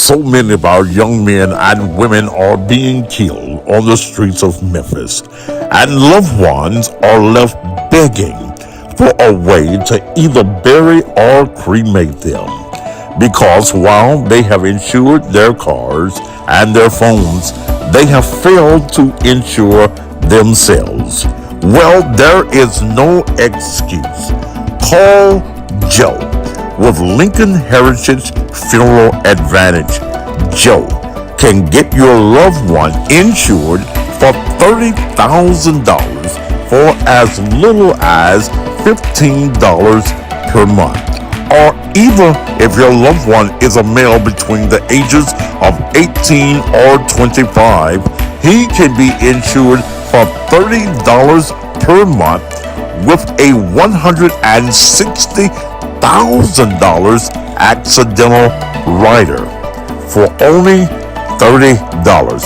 So many of our young men and women are being killed on the streets of Memphis, and loved ones are left begging for a way to either bury or cremate them. Because while they have insured their cars and their phones, they have failed to insure themselves. Well, there is no excuse. Call Joe with Lincoln Heritage Funeral Advantage. Joe can get your loved one insured for $30,000 for as little as $15 per month. Or even if your loved one is a male between the ages of 18 or 25, he can be insured for $30 per month with a $160,000 accidental rider for only $30.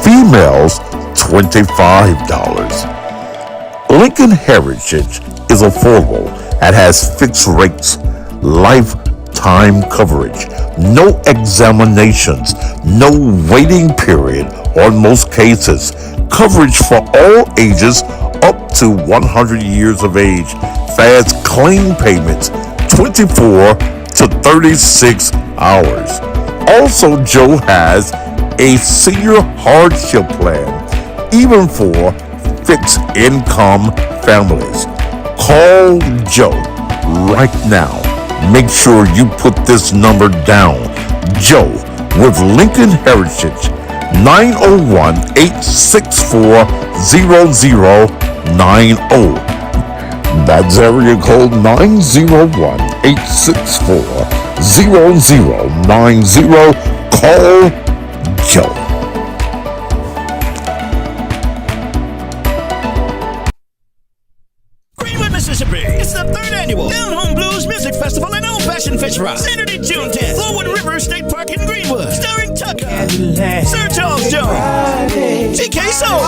Females, $25. Lincoln Heritage is affordable and has fixed rates, lifetime coverage, no examinations, no waiting period on most cases, coverage for all ages up to 100 years of age, fast claim payments, 24 to 36 hours. Also, Joe has a senior hardship plan, even for fixed income families. Call Joe right now. Make sure you put this number down. Joe with Lincoln Heritage, 901-864-0090. That's area code 901-864-0090. Call Joe. Mississippi. It's the third annual Down Home Blues Music Festival and Old Fashioned Fish Rock. Saturday, June 10th, Flowood River State Park in Greenwood. Starring Tucker, Sir Charles Jones, TK Soul,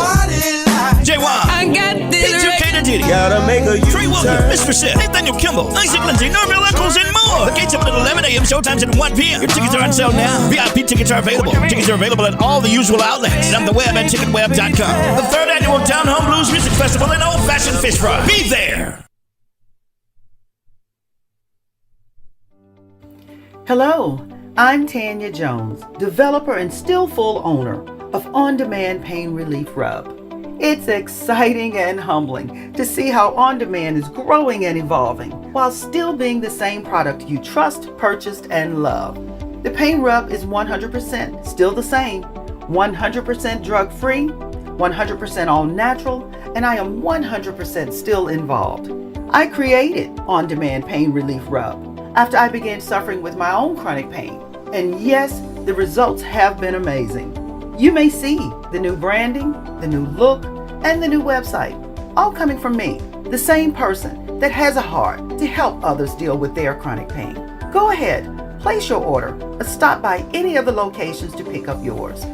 J1, P2K Diddy, Trey Williams, Mr. Sid, Nathaniel Kimball, Isaac Lindsay, Norville Eccles, and more. The gates open at 11 a.m. Showtimes at 1 p.m. Your tickets are on sale now. VIP tickets are available. Tickets are available at all the usual outlets and on the web at ticketweb.com. The third annual Down Home Blues Music Festival and Old Fashioned Fish Rock. Be there. Hello, I'm Tanya Jones, developer and still full owner of On Demand Pain Relief Rub. It's exciting and humbling to see how On Demand is growing and evolving while still being the same product you trust, purchased, and love. The pain rub is 100% still the same, 100% drug-free, 100% all natural, and I am 100% still involved. I created On Demand Pain Relief Rub after I began suffering with my own chronic pain. And yes, the results have been amazing. You may see the new branding, the new look, and the new website, all coming from me, the same person that has a heart to help others deal with their chronic pain. Go ahead, place your order, or stop by any of the locations to pick up yours.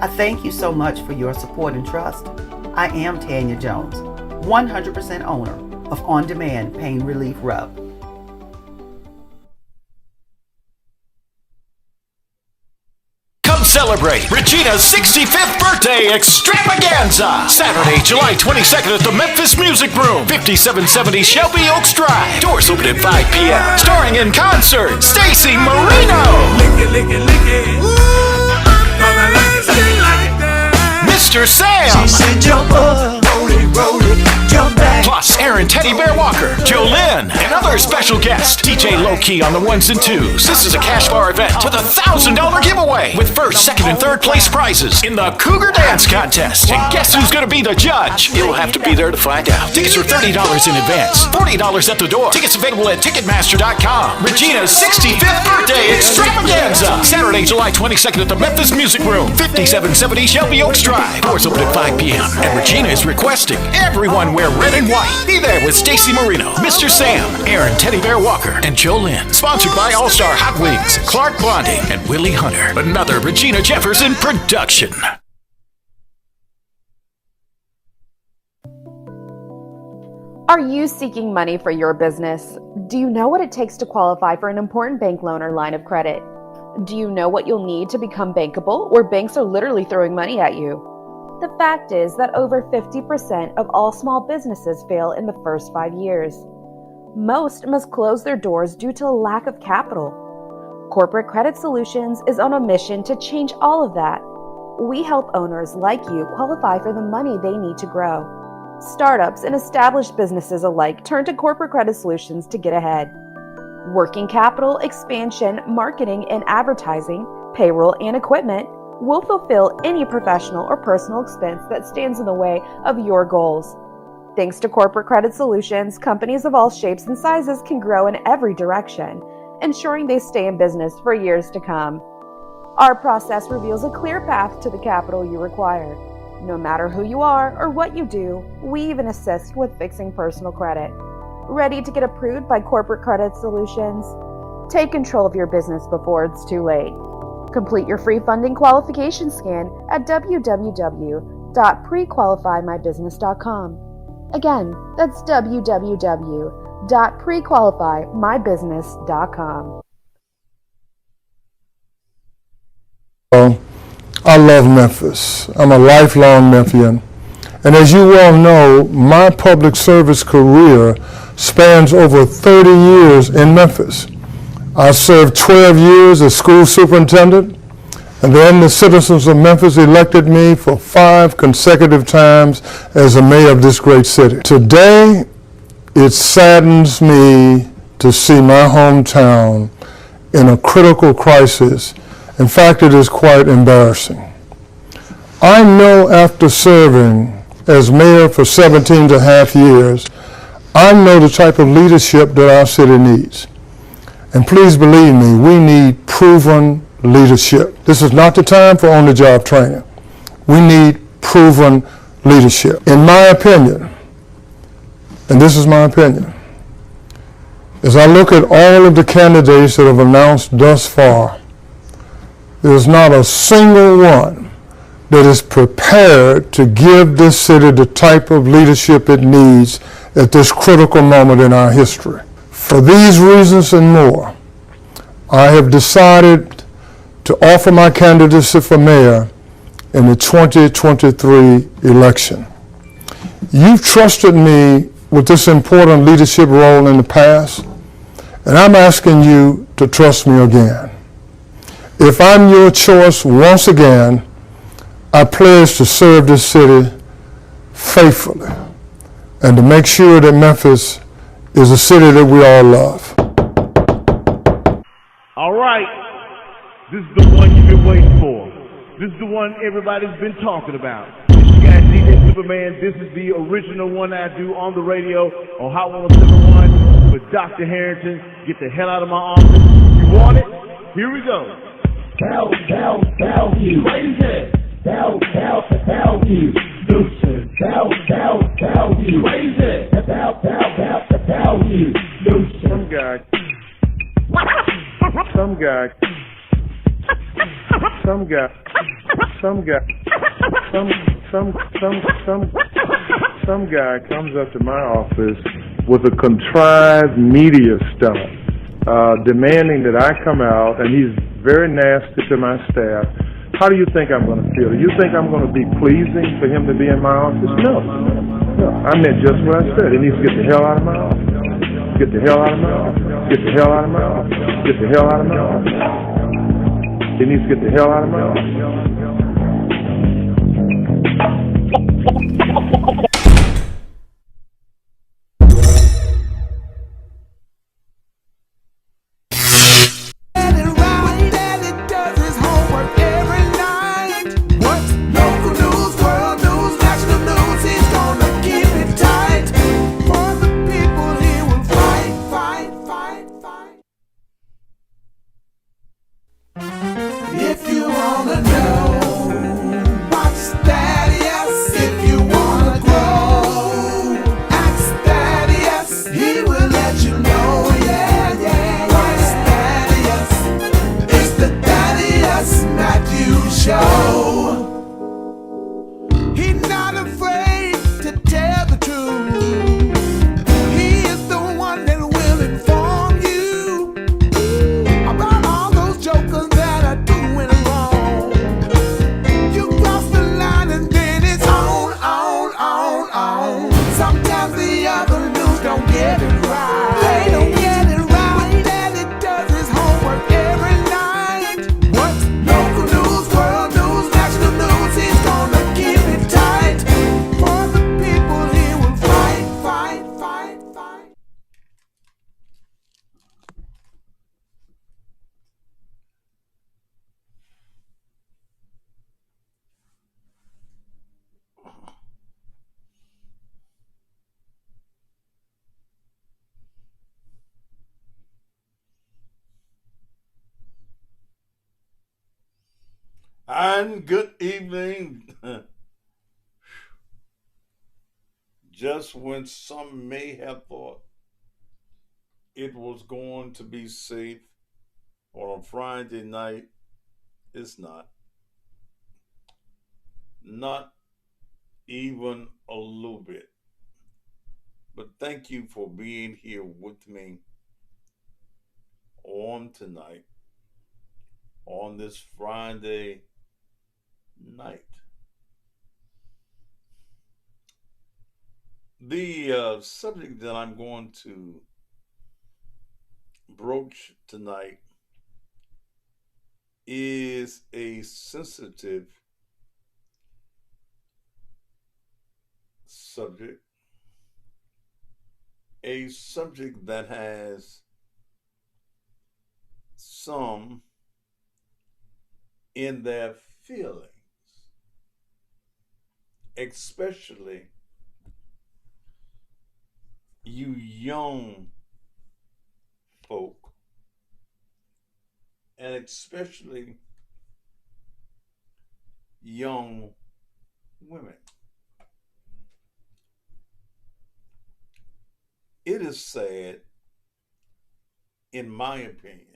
I thank you so much for your support and trust. I am Tanya Jones, 100% owner of On Demand Pain Relief Rub. Celebrate Regina's 65th birthday extravaganza. Saturday, July 22nd at the Memphis Music Room, 5770 Shelby Oaks Drive. Doors open at 5 p.m. Starring in concert, Stacy Marino. Mr. Sam. She said jump up, roll it, jump back. Plus Aaron Teddy Bear Walker, Joe Lynn, and other special guests. DJ Low Key on the ones and twos. This is a cash bar event with a $1,000 giveaway with first, second, and third place prizes in the Cougar Dance Contest. And guess who's going to be the judge? You'll have to be there to find out. Tickets are $30 in advance, $40 at the door. Tickets available at Ticketmaster.com. Regina's 65th birthday extravaganza. Saturday, July 22nd at the Memphis Music Room, 5770 Shelby Oaks Drive. Doors open at 5 p.m. And Regina is requesting everyone wear red and white. Be there with Stacy Marino, Mr. Sam, Aaron Teddy Bear Walker, and Joe Lynn. Sponsored by All Star Hot Wings, Clark Blondie, and Willie Hunter. Another Regina Jefferson production. Are you seeking money for your business? Do you know what it takes to qualify for an important bank loan or line of credit? Do you know what you'll need to become bankable, or banks are literally throwing money at you? The fact is that over 50% of all small businesses fail in the first 5 years. Most must close their doors due to a lack of capital. Corporate Credit Solutions is on a mission to change all of that. We help owners like you qualify for the money they need to grow. Startups and established businesses alike turn to Corporate Credit Solutions to get ahead. Working capital, expansion, marketing and advertising, payroll and equipment will fulfill any professional or personal expense that stands in the way of your goals. Thanks to Corporate Credit Solutions, companies of all shapes and sizes can grow in every direction, ensuring they stay in business for years to come. Our process reveals a clear path to the capital you require. No matter who you are or what you do, we even assist with fixing personal credit. Ready to get approved by Corporate Credit Solutions? Take control of your business before it's too late. Complete your free funding qualification scan at www.prequalifymybusiness.com. Again, that's www.prequalifymybusiness.com. I love Memphis. I'm a lifelong Memphian. And as you well know, my public service career spans over 30 years in Memphis. I served 12 years as school superintendent, and then the citizens of Memphis elected me for 5 consecutive times as the mayor of this great city. Today, it saddens me to see my hometown in a critical crisis. In fact, it is quite embarrassing. I know after serving as mayor for 17 and a half years, I know the type of leadership that our city needs. And please believe me, we need proven leadership. This is not the time for on-the-job training. We need proven leadership. In my opinion, and this is my opinion, as I look at all of the candidates that have announced thus far, there's not a single one that is prepared to give this city the type of leadership it needs at this critical moment in our history. For these reasons and more, I have decided to offer my candidacy for mayor in the 2023 election. You've trusted me with this important leadership role in the past, and I'm asking you to trust me again. If I'm your choice once again, I pledge to serve this city faithfully and to make sure that Memphis is a city that we all love. All right, this is the one you've been waiting for. This is the one everybody's been talking about. You got DJ Superman. This is the original one I do on the radio on Hot 107.1 with Dr. Harrington. Get the hell out of my office. You want it? Here we go. Value. Raise it. Value. Lucian. Value. Raise it. Value. Lucian. Some guy. Some guy comes up to my office with a contrived media stunt, demanding that I come out, and he's very nasty to my staff. How do you think I'm going to feel? Do you think I'm going to be pleasing for him to be in my office? No. I meant just what I said. He needs to get the hell out of my office. Get the hell out of my office. Get the hell out of my office. Get the hell out of my office. He needs to get the hell out of my office. If you wanna know And good evening. Just when some may have thought it was going to be safe on a Friday night, it's not. Not even a little bit. But thank you for being here with me on tonight, on this Friday night. The subject that I'm going to broach tonight is a sensitive subject, a subject that has some in their feelings, especially you young folk, and especially young women. It is sad, in my opinion,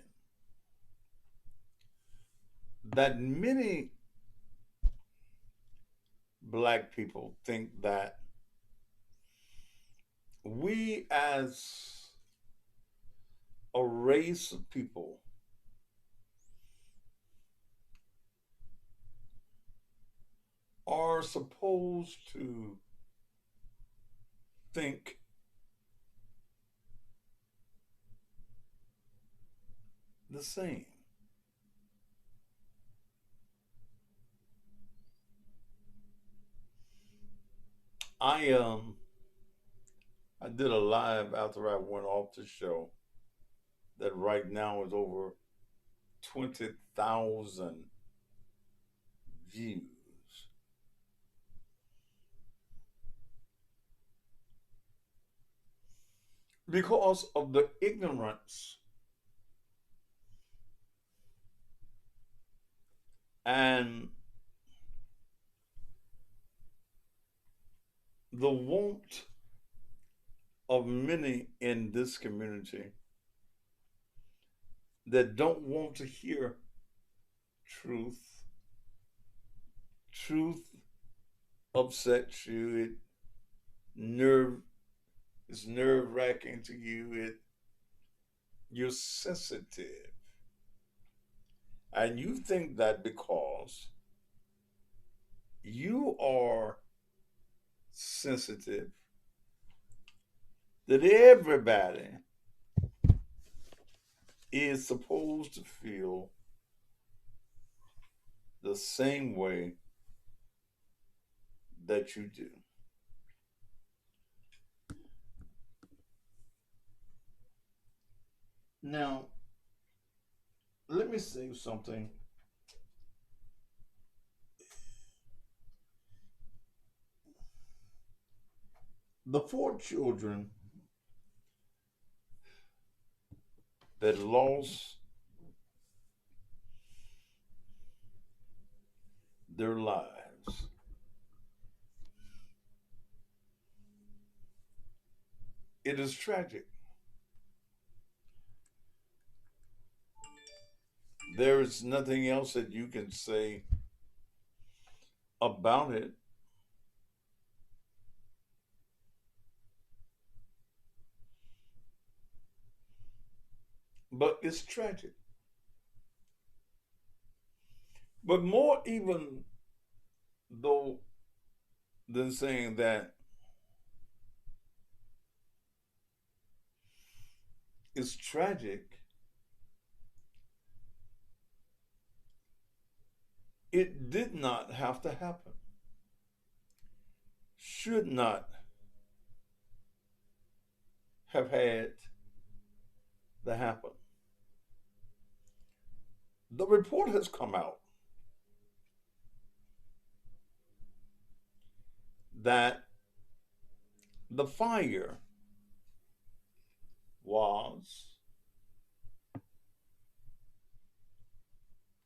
that many black people think that we as a race of people are supposed to think the same. I I did a live after I went off the show that right now is over 20,000 views. Because of the ignorance and the want of many in this community that don't want to hear truth. Truth upsets you. Nerve it's nerve wracking to you. You're sensitive. And you think that because you are sensitive, that everybody is supposed to feel the same way that you do. Now, let me say something. The four children that lost their lives, it is tragic. There is nothing else that you can say about it. But it's tragic. But more even though than saying that it's tragic, it did not have to happen. Should not have had to happen. The report has come out that the fire was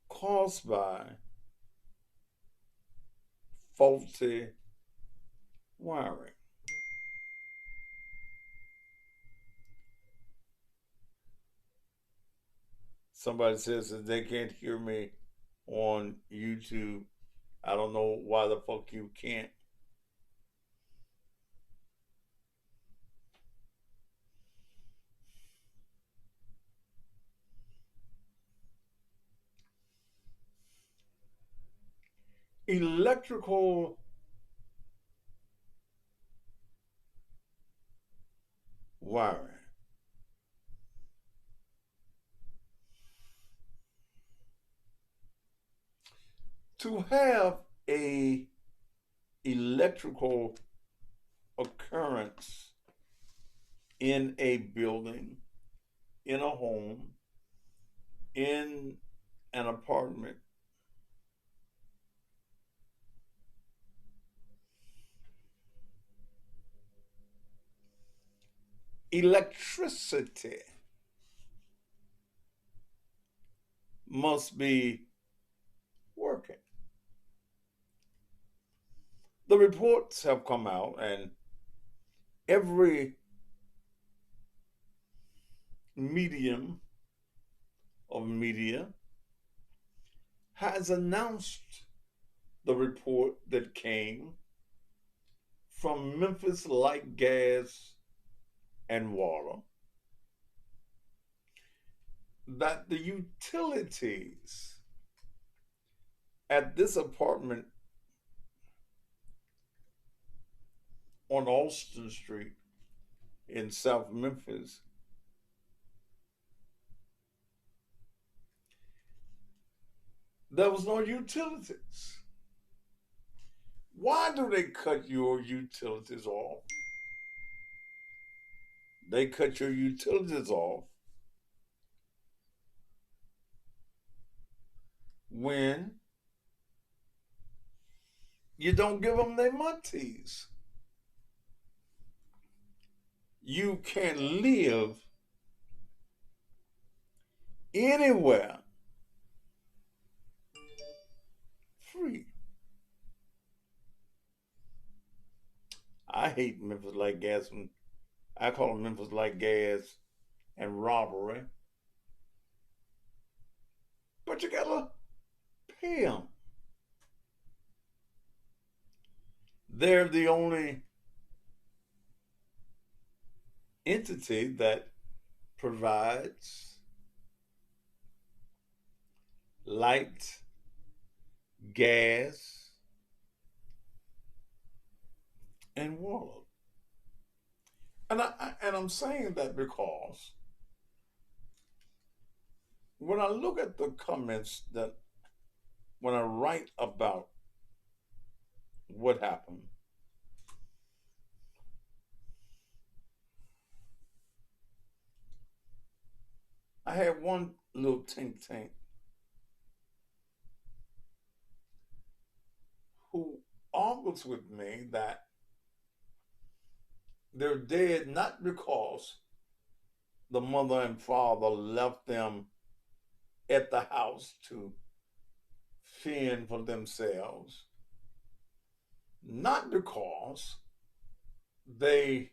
caused by faulty wiring. Somebody says that they can't hear me on YouTube. I don't know why the fuck you can't. Electrical wiring. To have a electrical occurrence in a building, in a home, in an apartment, electricity must be working. The reports have come out, and every medium of media has announced the report that came from Memphis Light, Gas, and Water that the utilities at this apartment on Austin Street in South Memphis there was no utilities. Why do they cut your utilities off? They cut your utilities off when you don't give them their monies. You can't live anywhere free. I hate Memphis Light Gas. I call them Memphis Light Gas and robbery. But you gotta pay them. They're the only entity that provides light, gas, and water. And I'm saying that because when I look at the comments that when I write about what happened, I had one little think tank who argues with me that they're dead not because the mother and father left them at the house to fend for themselves, not because they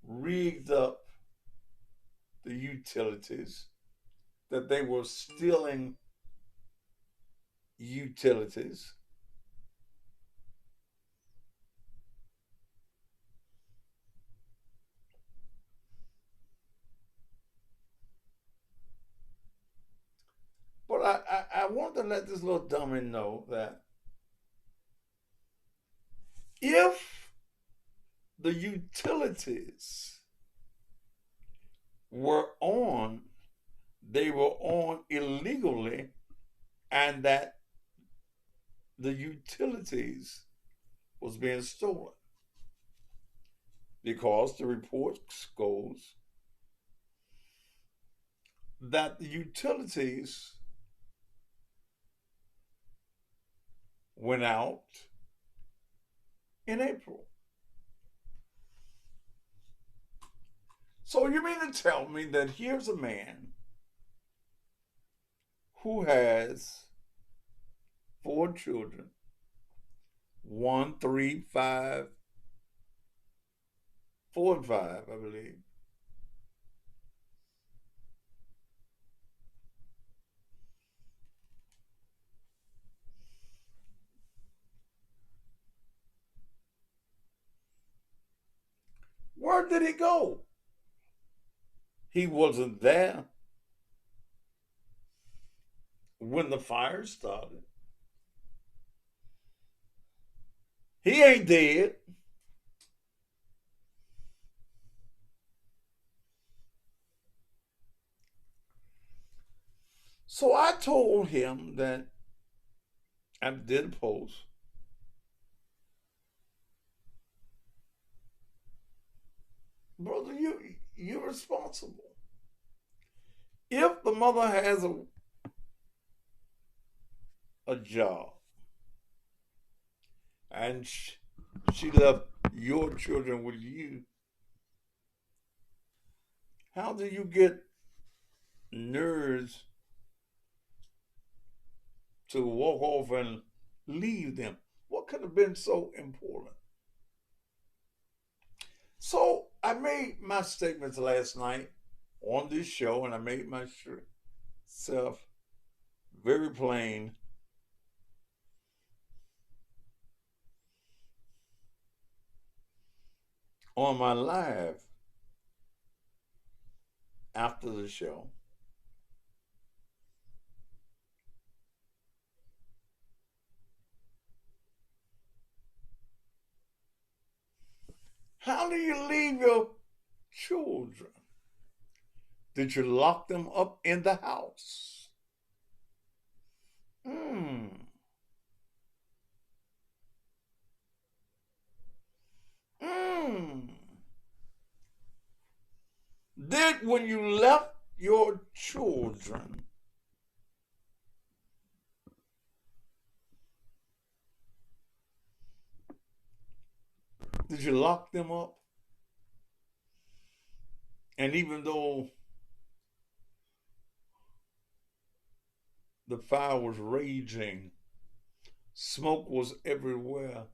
rigged up the utilities, that they were stealing utilities. But I want to let this little dummy know that if the utilities were on, they were on illegally, and that the utilities was being stolen. Because the report goes that the utilities went out in April. So you mean to tell me that here's a man who has 4 children, 1, 3, 5, 4, and 5, I believe. Where did he go? He wasn't there when the fire started. He ain't dead. So I told him that I did a post. Brother, you're responsible. If the mother has a job and she left your children with you, how do you get nerves to walk off and leave them? What could have been so important? So I made my statements last night on this show, and I made myself very plain. On my live after the show. How do you leave your children? Did you lock them up in the house? Hmm. Hmm. Did when you left your children, did you lock them up? And even though the fire was raging, smoke was everywhere,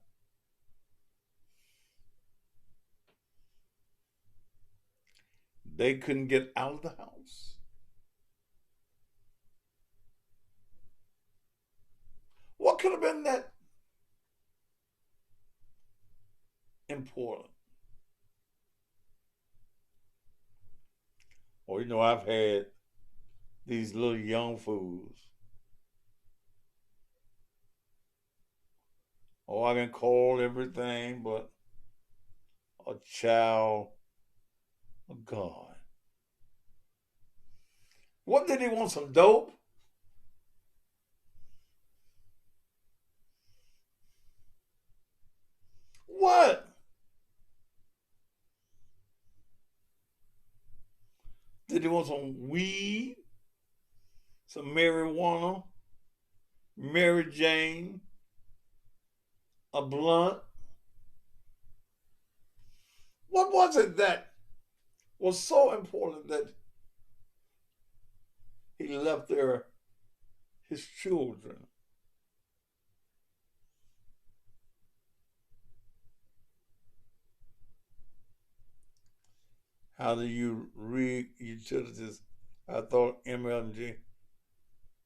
they couldn't get out of the house. What could have been that important? Or, I've had these little young fools. Oh, I can call everything but a child of God. What did he want? Some dope? What? Did he want some weed? Some marijuana? Mary Jane? A blunt? What was it that was so important that he left there his children? How do you read utilities? I thought MLG.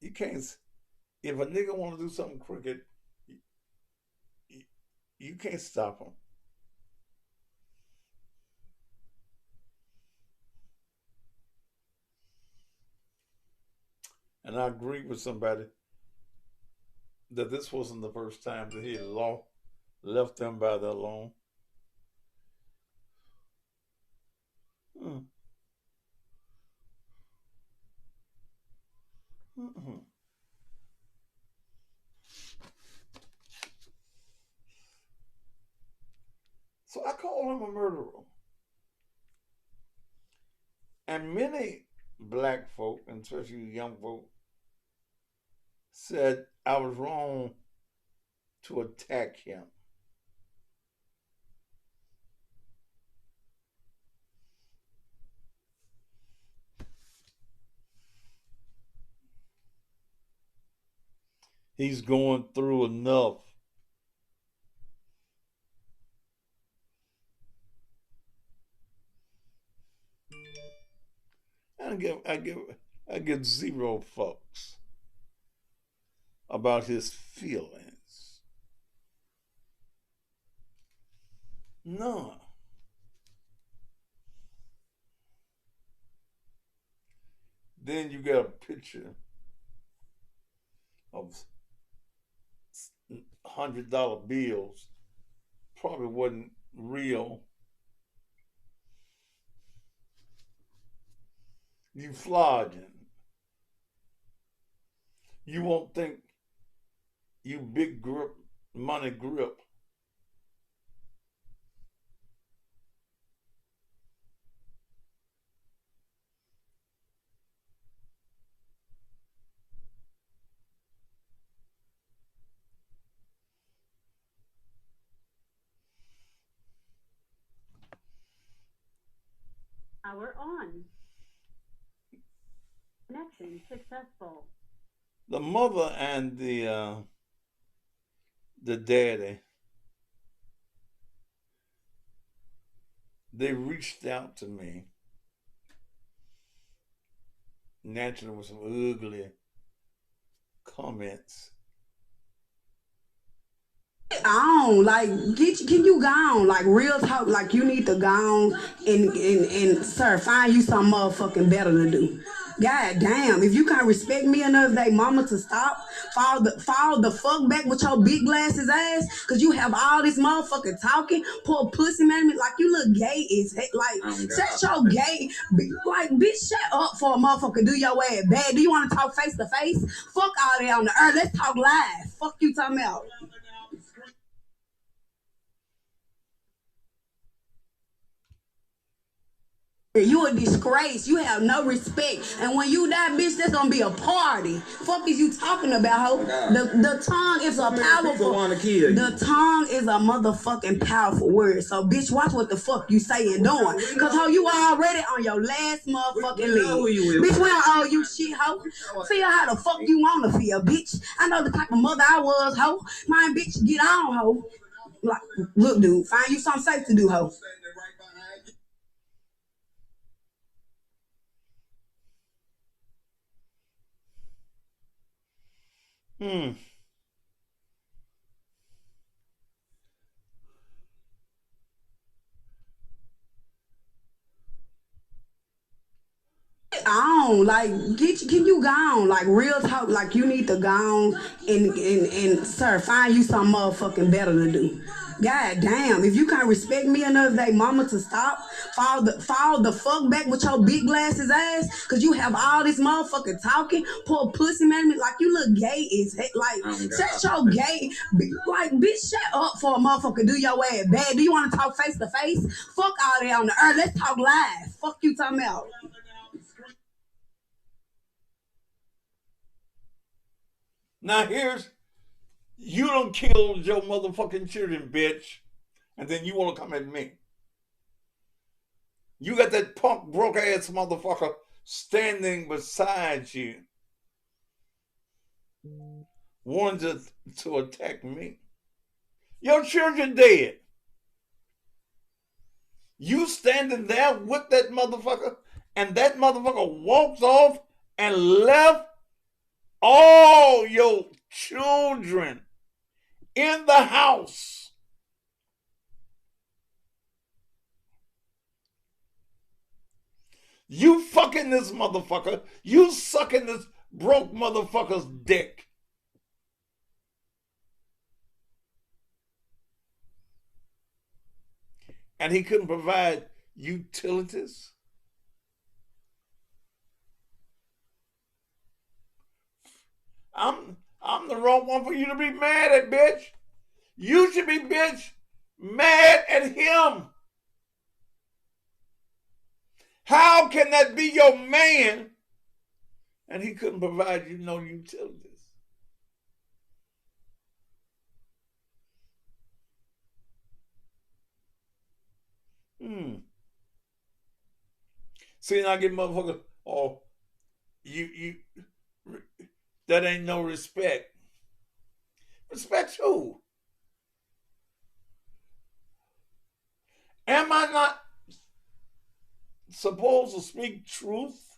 You can't. If a nigga want to do something crooked, you, you can't stop him. And I agree with somebody that this wasn't the first time that he had left them by their alone. Mm. Mm-mm. So I call him a murderer. And many black folk, and especially young folk, said I was wrong to attack him. He's going through enough I give zero fucks about his feelings. No. Then you got a picture of $100 bills. Probably wasn't real. You flogging. You won't think you big grip, money grip. Power on. Connection successful. The mother and the daddy, they reached out to me naturally with some ugly comments. On like can you go on like real talk, like you need to go on and sir, find you some motherfucking better to do. God damn, if you can't respect me enough, they mama, to stop, fall the fuck back with your big glasses ass, cause you have all this motherfucking talking, poor pussy man, like you look gay as heck, like shut your gay, like bitch, shut up for a motherfucker, do your ass bad. Do you want to talk face to face? Fuck all that on the earth, let's talk live. Fuck you talking about. You a disgrace. You have no respect. And when you die, bitch, that's gonna be a party. Fuck is you talking about, ho? The tongue is a powerful. The tongue is a motherfucking powerful word. So, bitch, watch what the fuck you say and doing. Cause ho, you already on your last motherfucking leg. Bitch, we don't owe you shit, ho. Feel how the fuck you wanna feel, bitch. I know the type of mother I was, ho. My bitch, get on, ho. Like, look, dude, find you something safe to do, ho. On like can you go on like real talk, like you need to go on and sir, find you some motherfucking better to do. God damn, if you can't respect me enough, they mama, to stop, fall the fuck back with your big glasses ass, cause you have all this motherfucking talking, poor pussy man, like you look gay as heck, like shut your gay, like bitch, shut up for a motherfucker, do your ass bad. Do you want to talk face to face? Fuck all that on the earth, let's talk live. Fuck you talking about. Now you done killed your motherfucking children, bitch, and then you want to come at me. You got that punk broke ass motherfucker standing beside you, wanting to attack me. Your children dead. You standing there with that motherfucker, and that motherfucker walks off and left all your children in the house. You fucking this motherfucker. You sucking this broke motherfucker's dick. And he couldn't provide utilities. I'm the wrong one for you to be mad at, bitch. You should be, bitch, mad at him. How can that be your man and he couldn't provide you no utilities? See, now I get motherfucker, oh, you that ain't no respect. Respect who? Am I not supposed to speak truth?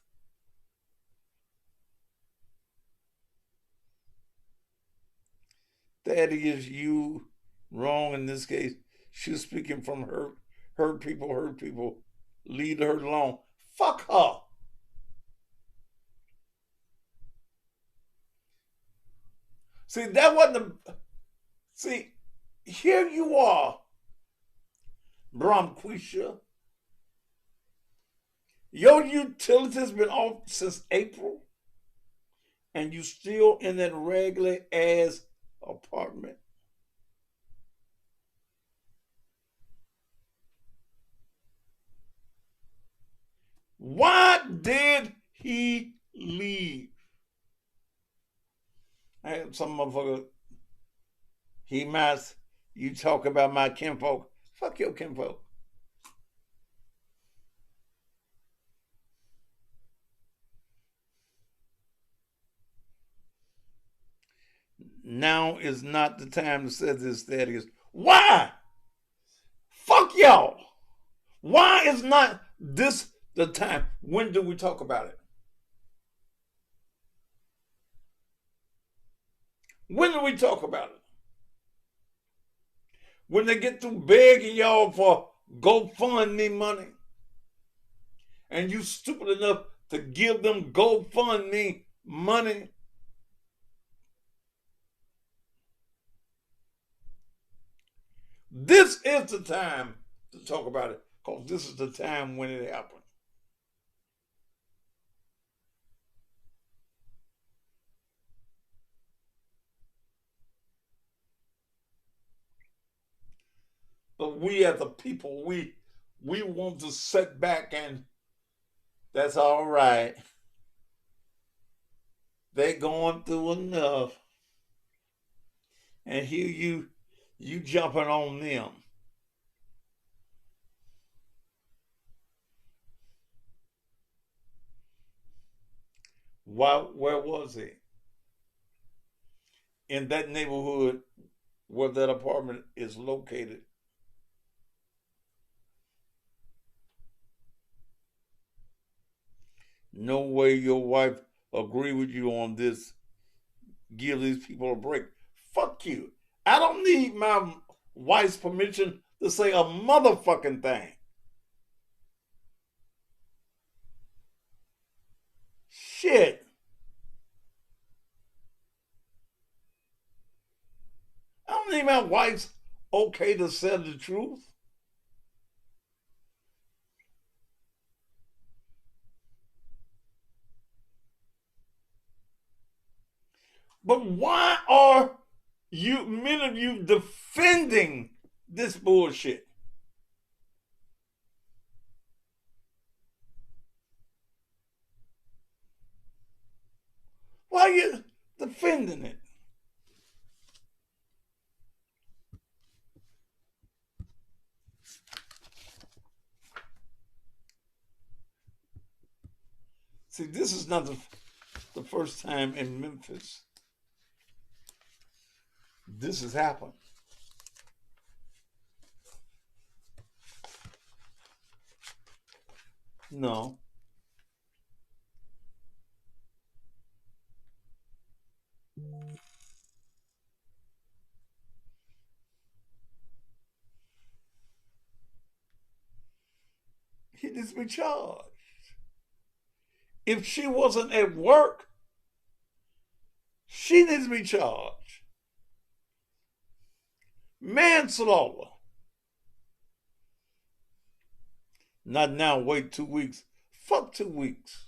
Thaddeus, you wrong in this case. She was speaking from her people. Leave her alone. Fuck her. See, that wasn't the. See, here you are, Bromquisha. Your utilities been off since April, and you still in that regular ass apartment. Why did he leave? I had some motherfucker. He must. You talk about my kinfolk. Fuck your kinfolk. Now is not the time to say this, Thaddeus. Why? Fuck y'all. Why is not this the time? When do we talk about it? When do we talk about it? When they get through begging y'all for GoFundMe money, and you stupid enough to give them GoFundMe money. This is the time to talk about it, because this is the time when it happened. But we as a people, we want to sit back and that's all right. They going through enough. And here you jumping on them. Where was he? In that neighborhood where that apartment is located. No way your wife agree with you on this. Give these people a break. Fuck you. I don't need my wife's permission to say a motherfucking thing. Shit. I don't need my wife's okay to say the truth. But why are you, many of you, defending this bullshit? Why are you defending it? See, this is not the first time in Memphis this has happened. No. He needs to be charged. If she wasn't at work, she needs to be charged. Manslaughter. Not now, wait 2 weeks. Fuck 2 weeks.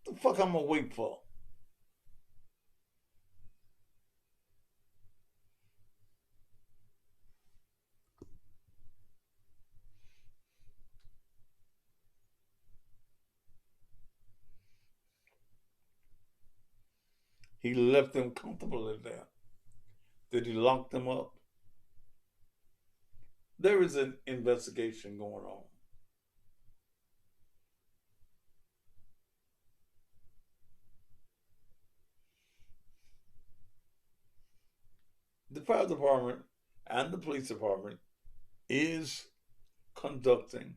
The fuck I'm gonna wait for? He left them comfortably there. Did he lock them up? There is an investigation going on. The fire department and the police department is conducting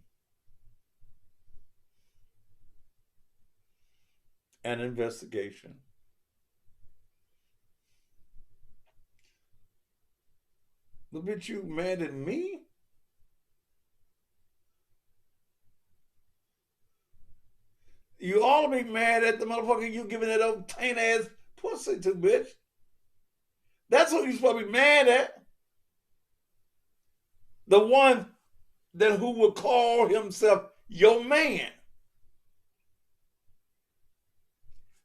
an investigation The bitch, you mad at me? You ought to be mad at the motherfucker you giving that old taint ass pussy to, bitch. That's what you're supposed to be mad at. The one that who would call himself your man.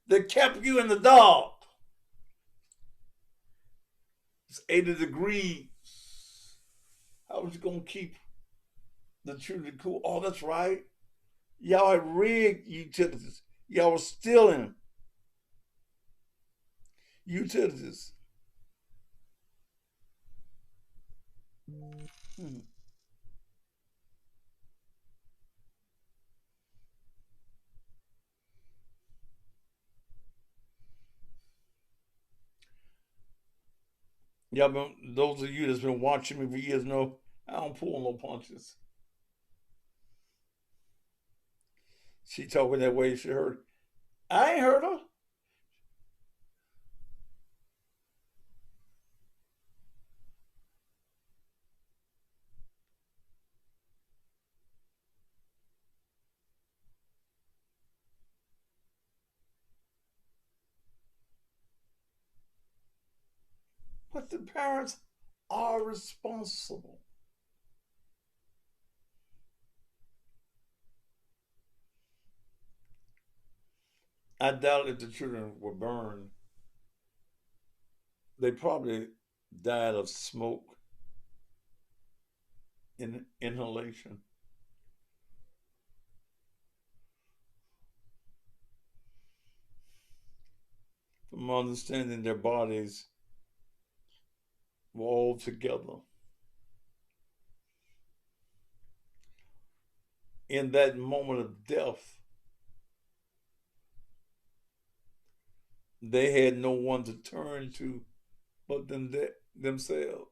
That kept you in the dark. It's 80 degrees. How was you going to keep the children cool? Oh, that's right. Y'all had rigged utilities. Y'all were stealing utilities. Y'all been, those of you that's been watching me for years know I don't pull no punches. She talking that way, she heard. I ain't heard her. But the parents are responsible. I doubt if the children were burned, they probably died of smoke and inhalation. From my understanding, their bodies were all together. In that moment of death, they had no one to turn to but themselves.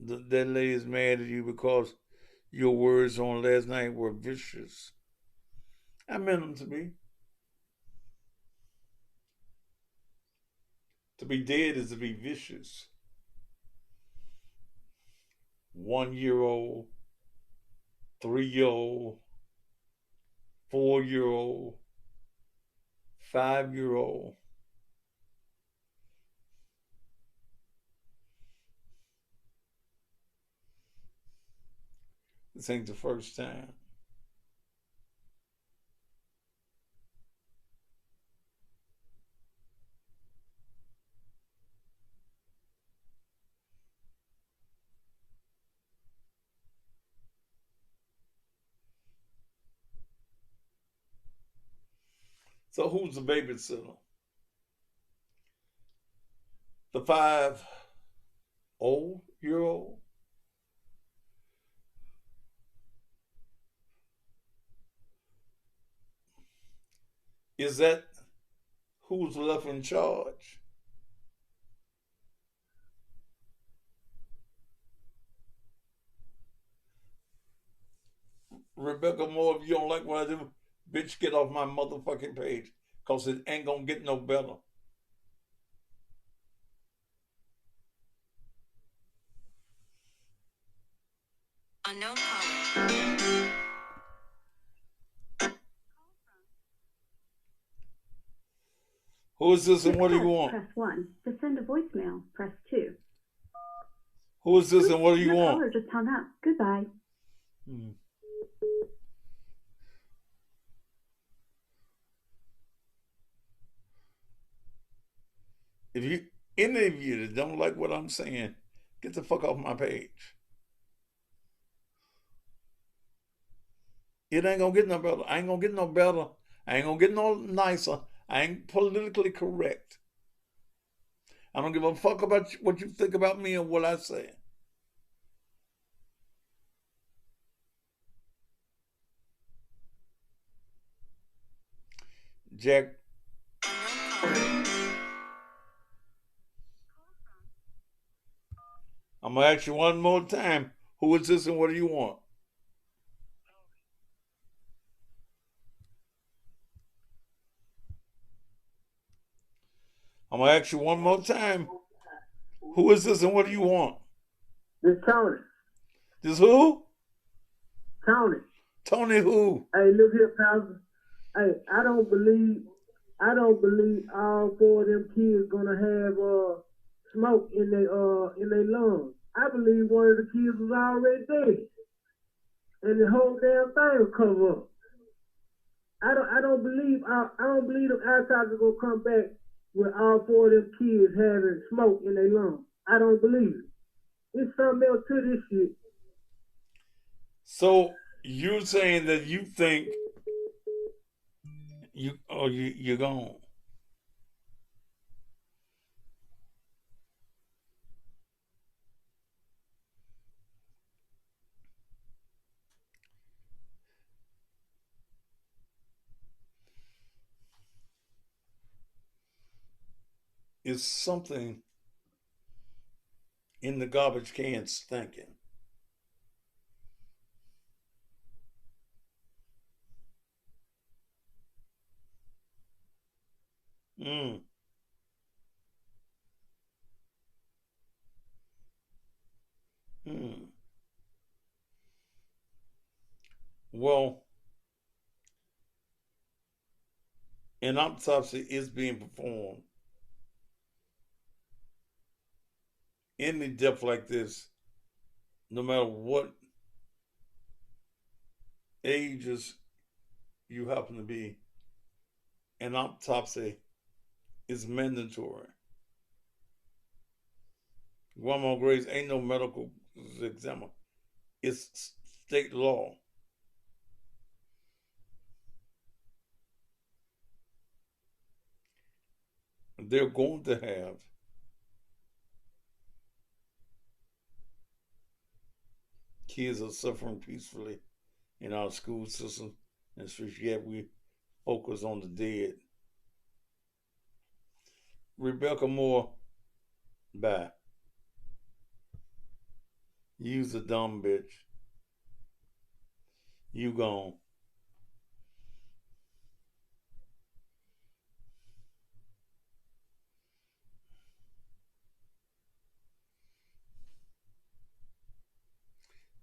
That lady's mad at you because your words on last night were vicious. I meant them to be. To be dead is to be vicious. 1-year-old, 3-year-old, 4-year-old, 5-year-old. This ain't the first time. So who's the babysitter? The 5-year-old? Is that who's left in charge? Rebecca Moore, if you don't like what I do, bitch, get off my motherfucking page. Because it ain't going to get no better. Unknown caller. Who is this and what do you want? Press 1. To send a voicemail, press 2. Who is this and what do you Your want? caller just hung up. Goodbye. If you, any of you that don't like what I'm saying, get the fuck off my page. It ain't gonna get no better. I ain't gonna get no better. I ain't gonna get no nicer. I ain't politically correct. I don't give a fuck about what you think about me and what I say. Jack. I'm gonna ask you one more time. Who is this and what do you want? I'm gonna ask you one more time. Who is this and what do you want? This Tony. This who? Tony. Tony who? Hey, look here, Pastor. Hey, I don't believe all four of them kids gonna have smoke in their lungs. I believe one of the kids was already dead, and the whole damn thing will cover up. I don't believe them outsiders gonna come back with all four of them kids having smoke in their lungs. I don't believe it. There's something else to this shit. So you're saying that you think you're gone. Is something in the garbage can stinking? Mm. Mm. Well, an autopsy is being performed. Any death like this, no matter what ages you happen to be, an autopsy is mandatory. Grandma Grace ain't no medical examiner. It's state law. They're going to have kids are suffering peacefully in our school system, and so yet we focus on the dead. Rebecca Moore, bye. You's a dumb bitch. You gone.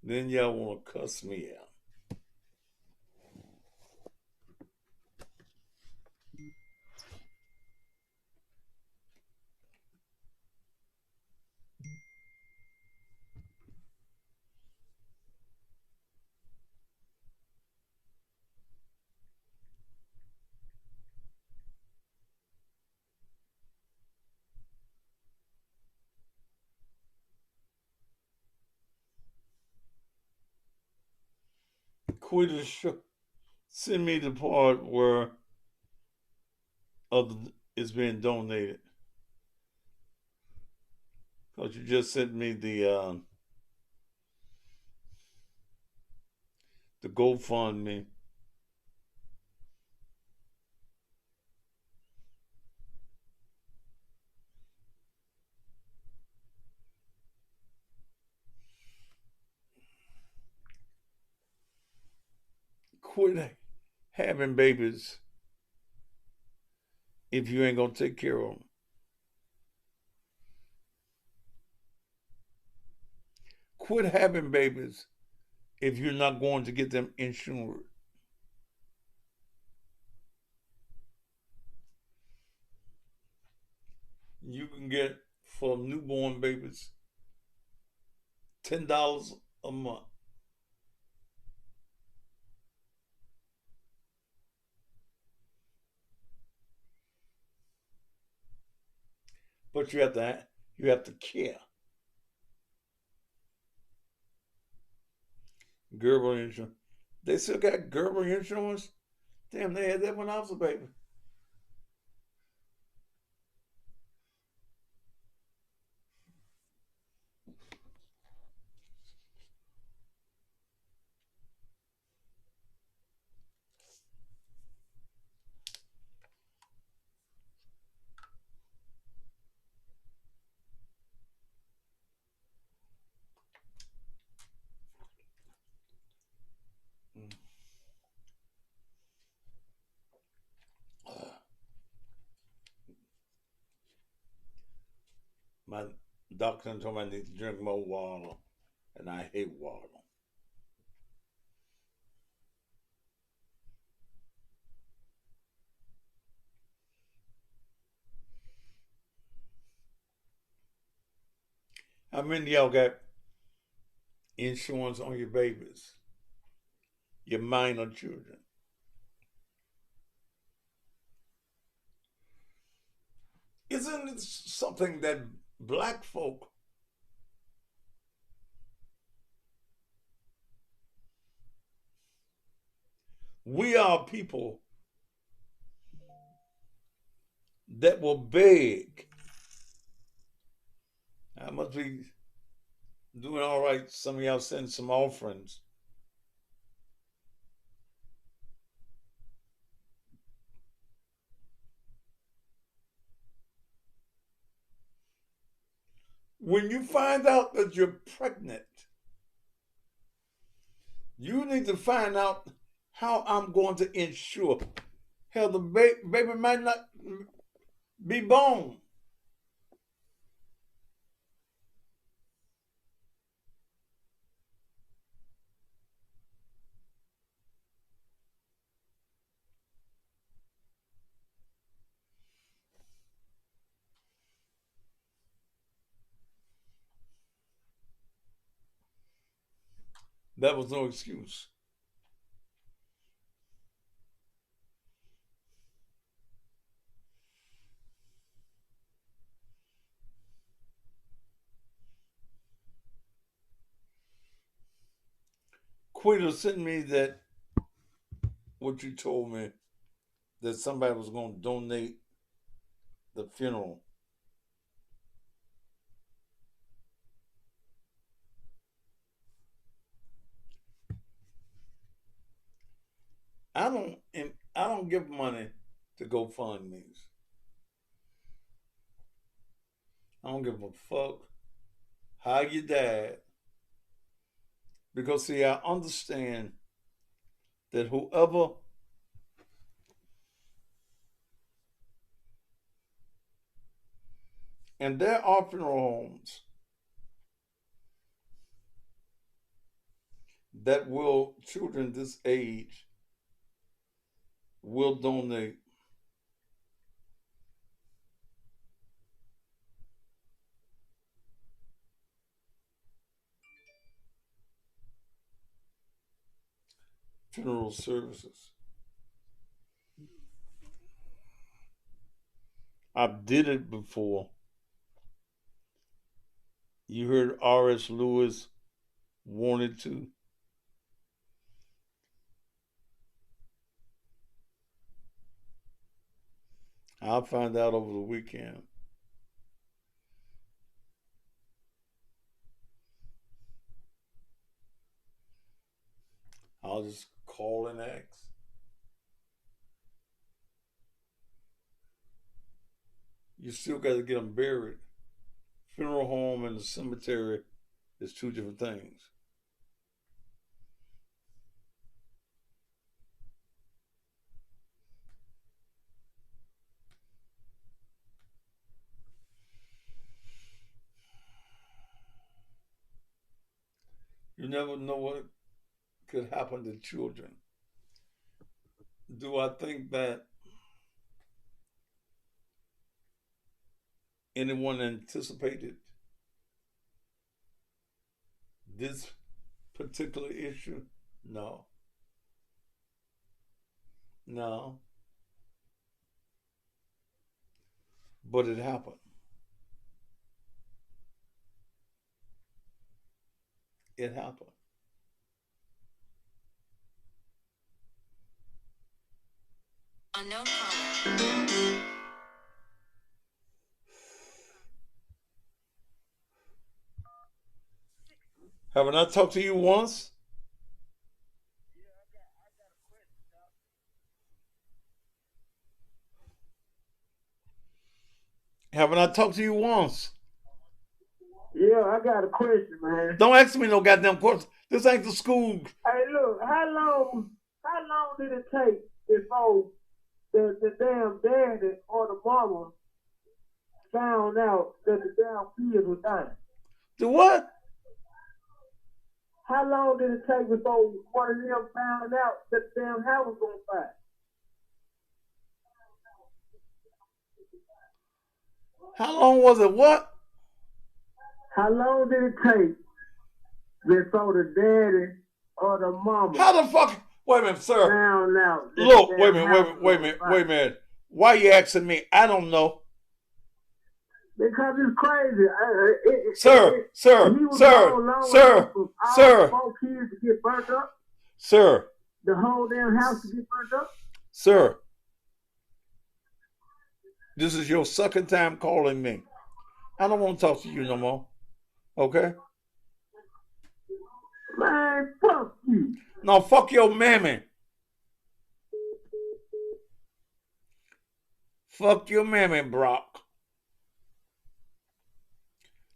Then y'all want to cuss me out. Send me the part where it's being donated. Because you just sent me the GoFundMe. Quit having babies if you ain't gonna take care of them. Quit having babies if you're not going to get them insured. You can get for newborn babies $10 a month. But you have to care. Gerber insurance. They still got Gerber insurance? Damn, they had that when I was a baby. Doctor told me I need to drink more water, and I hate water. How many of y'all got insurance on your babies, your minor children? Isn't it something that black folk we are people that will beg? I must be doing all right. Some of y'all send some offerings. When you find out that you're pregnant, you need to find out how I'm going to ensure. Hell, the baby might not be born. That was no excuse. Quita sent me that what you told me that somebody was going to donate the funeral. I don't give money to GoFundMe's. I don't give a fuck how you died. Because see, I understand that whoever and there are funeral homes that will children this age will donate funeral services. I did it before. You heard R.S. Lewis wanted to. I'll find out over the weekend. I'll just call and ask. You still got to get them buried. Funeral home and the cemetery is two different things. You never know what could happen to children. Do I think that anyone anticipated this particular issue? No. No. But it happened. It happened. Unknown caller. Haven't I talked to you once? Haven't I talked to you once? Yeah, I got a question, man. Don't ask me no goddamn question. This ain't the school. Hey, look, how long did it take before the damn daddy or the mama found out that the damn kids were dying? The what? How long did it take before one of them found out that the damn house was on fire? How long was it? What? How long did it take before the daddy or the mama? How the fuck? Wait a minute, sir. Found out. Look, wait a minute. Why are you asking me? I don't know. Because it's crazy. Sir. Four kids to get burnt up. Sir. The whole damn house to get burnt up. Sir. This is your second time calling me. I don't want to talk to you no more. Okay? Man, fuck you. No, fuck your mammy. Fuck your mammy, Brock.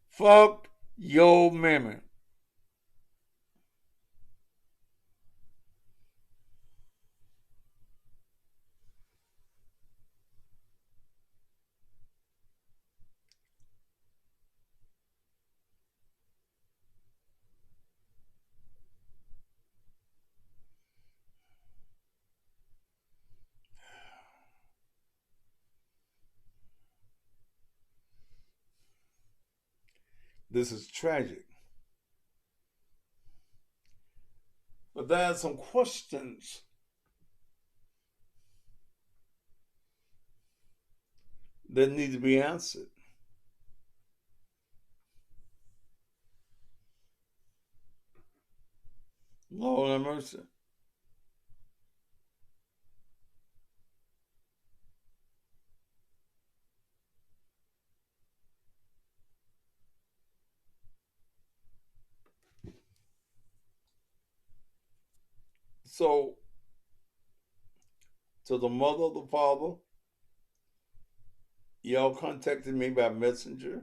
Fuck your mammy. This is tragic. But there are some questions that need to be answered. Lord have mercy. So, to the mother, the father, y'all contacted me by messenger.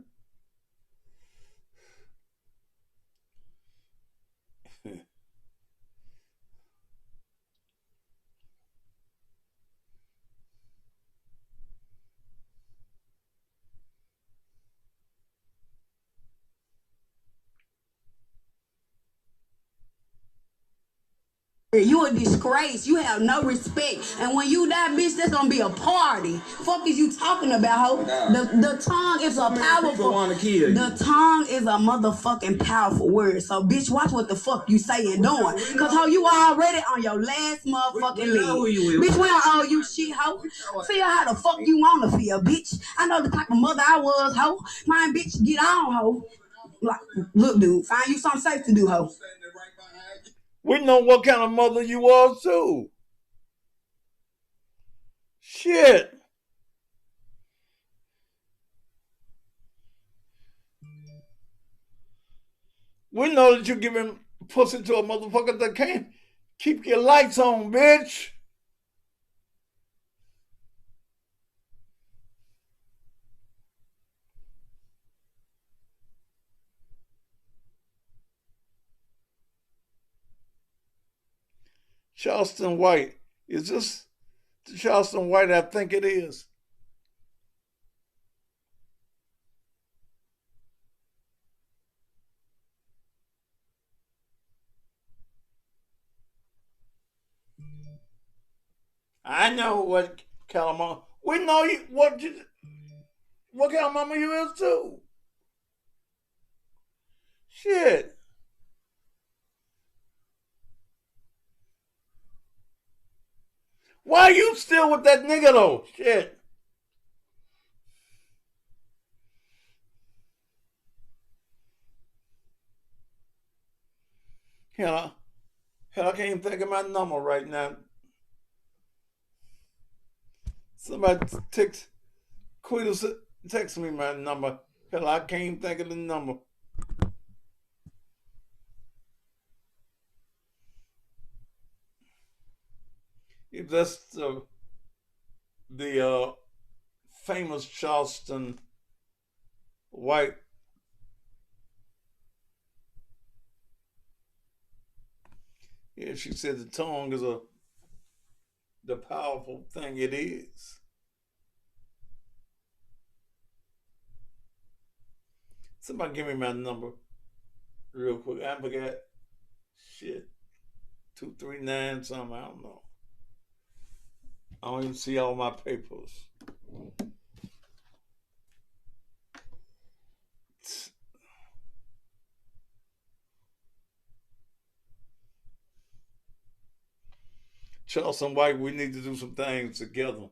You a disgrace. You have no respect. And when you die, bitch, that's gonna be a party. Fuck is you talking about, ho? The tongue is a powerful. The tongue is a motherfucking powerful word. So, bitch, watch what the fuck you say and doing. Cause ho, you already on your last motherfucking leg. Bitch, we don't owe you shit, ho. Feel how the fuck you wanna feel, bitch. I know the type of mother I was, ho. Mine, bitch, get on, ho. Like, look, dude, find you something safe to do, ho. We know what kind of mother you was too. Shit. We know that you giving pussy to a motherfucker that can't keep your lights on, bitch. Charleston White. Is this the Charleston White I think it is? I know what kind of mama. We know you what kind of mama you is too. Shit. Why are you still with that nigga though? Shit. Hell, I can't even think of my number right now. Somebody text me my number. Hell, I can't even think of the number. If that's the famous Charleston White. Yeah, she said the tongue is the powerful thing it is. Somebody give me my number real quick. I forgot. Shit. 239 something. I don't know. I don't even see all my papers. Charles and White, we need to do some things together.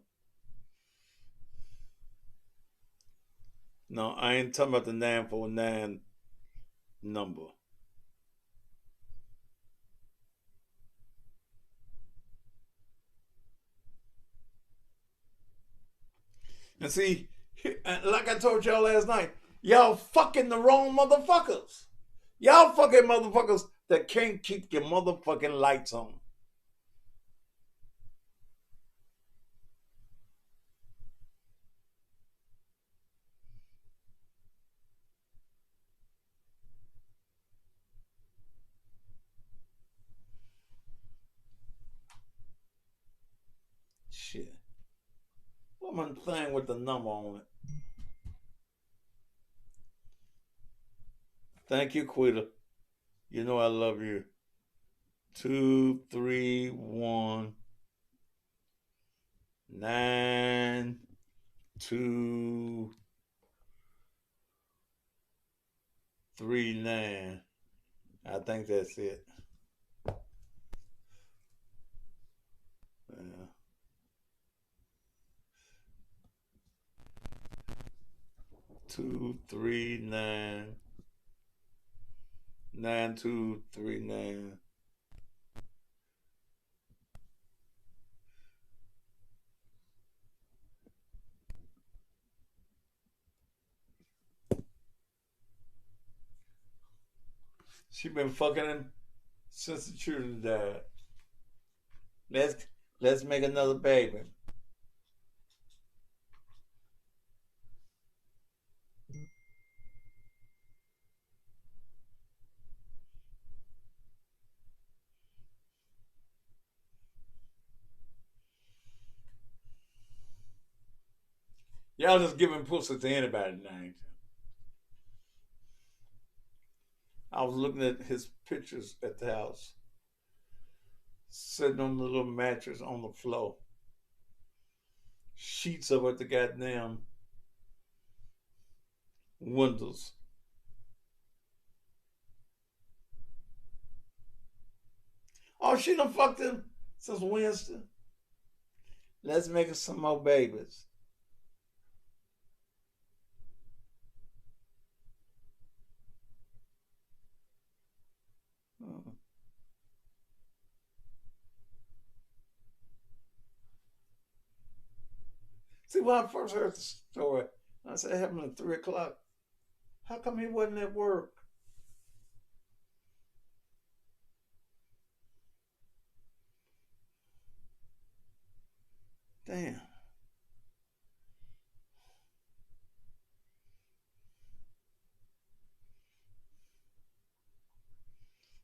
No, I ain't talking about the 949 number. And see, like I told y'all last night, y'all fucking the wrong motherfuckers. Y'all fucking motherfuckers that can't keep your motherfucking lights on. Shit. What my thing with the number on it? Thank you, Quitter. You know I love you. 231 9239. I think that's it. Yeah. Two, 9239. She been fucking him since the children died. Let's make another baby. Y'all just giving pussy to anybody now. I was looking at his pictures at the house, sitting on the little mattress on the floor. Sheets up at the goddamn windows. Oh, she done fucked him since Wednesday. Let's make us some more babies. See, when I first heard the story, I said it happened at 3 o'clock. How come he wasn't at work? Damn.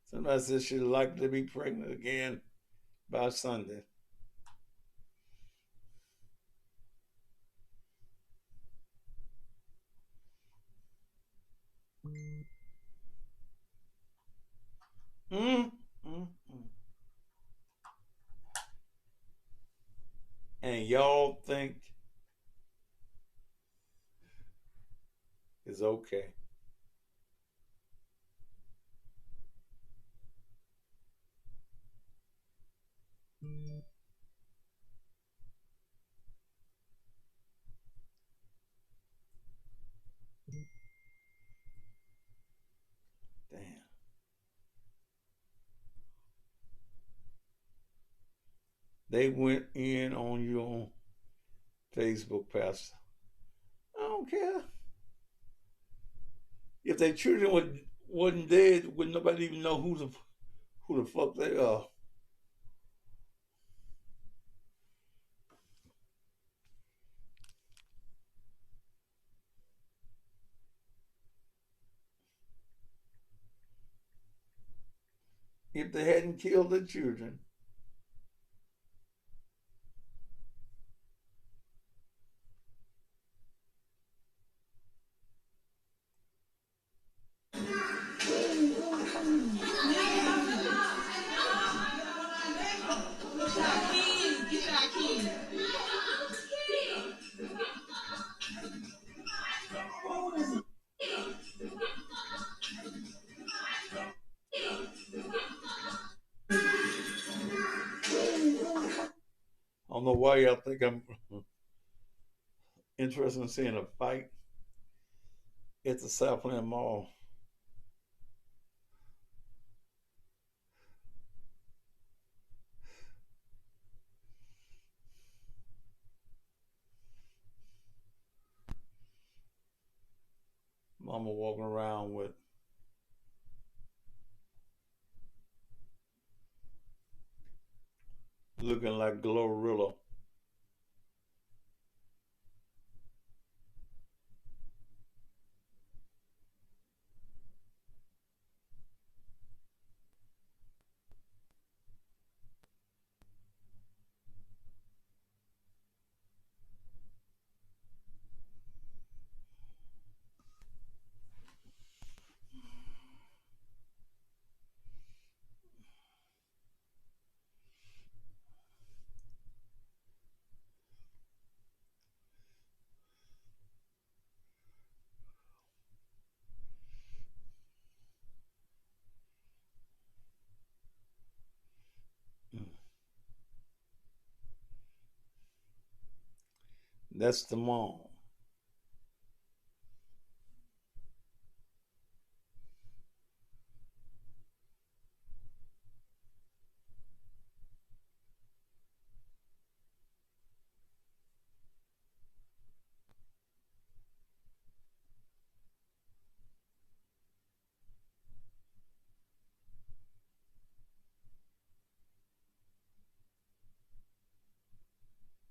Somebody said she'd like to be pregnant again by Sunday. And y'all think it's okay. Damn. They went in on you on Facebook, Pastor. I don't care. If their children wasn't dead, would nobody even know who the fuck they are? If they hadn't killed their children. I don't know why y'all think I'm interested in seeing a fight at the Southland Mall. Mama walking around with looking like Glorilla. That's the mall.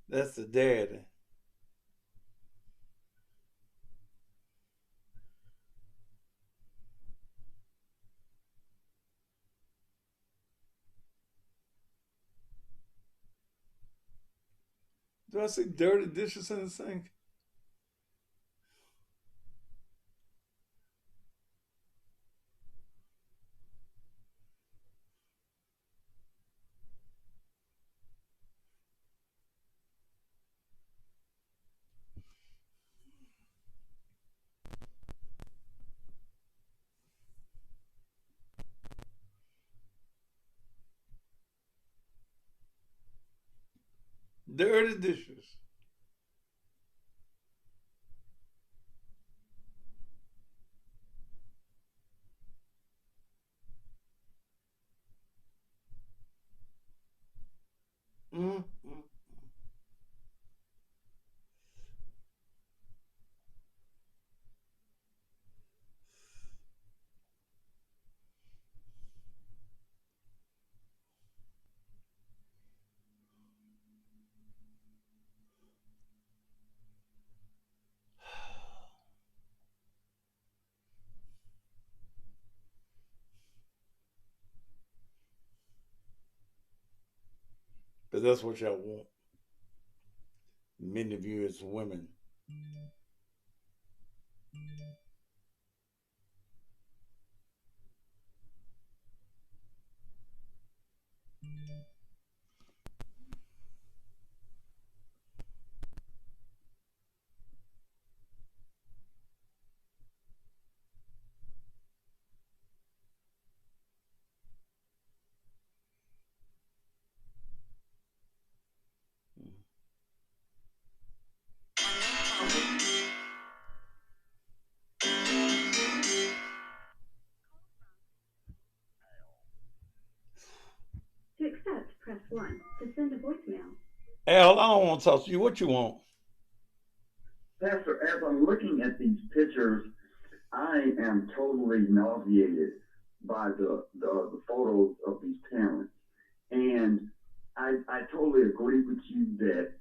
That's the daddy. Do I see dirty dishes in the sink? Dirty dishes. Mm-hmm. Because that's what y'all want. Many of you as women. To accept, press 1. To send a voicemail. Al, I don't want to talk to you. What you want? Pastor, as I'm looking at these pictures, I am totally nauseated by the photos of these parents. And I totally agree with you that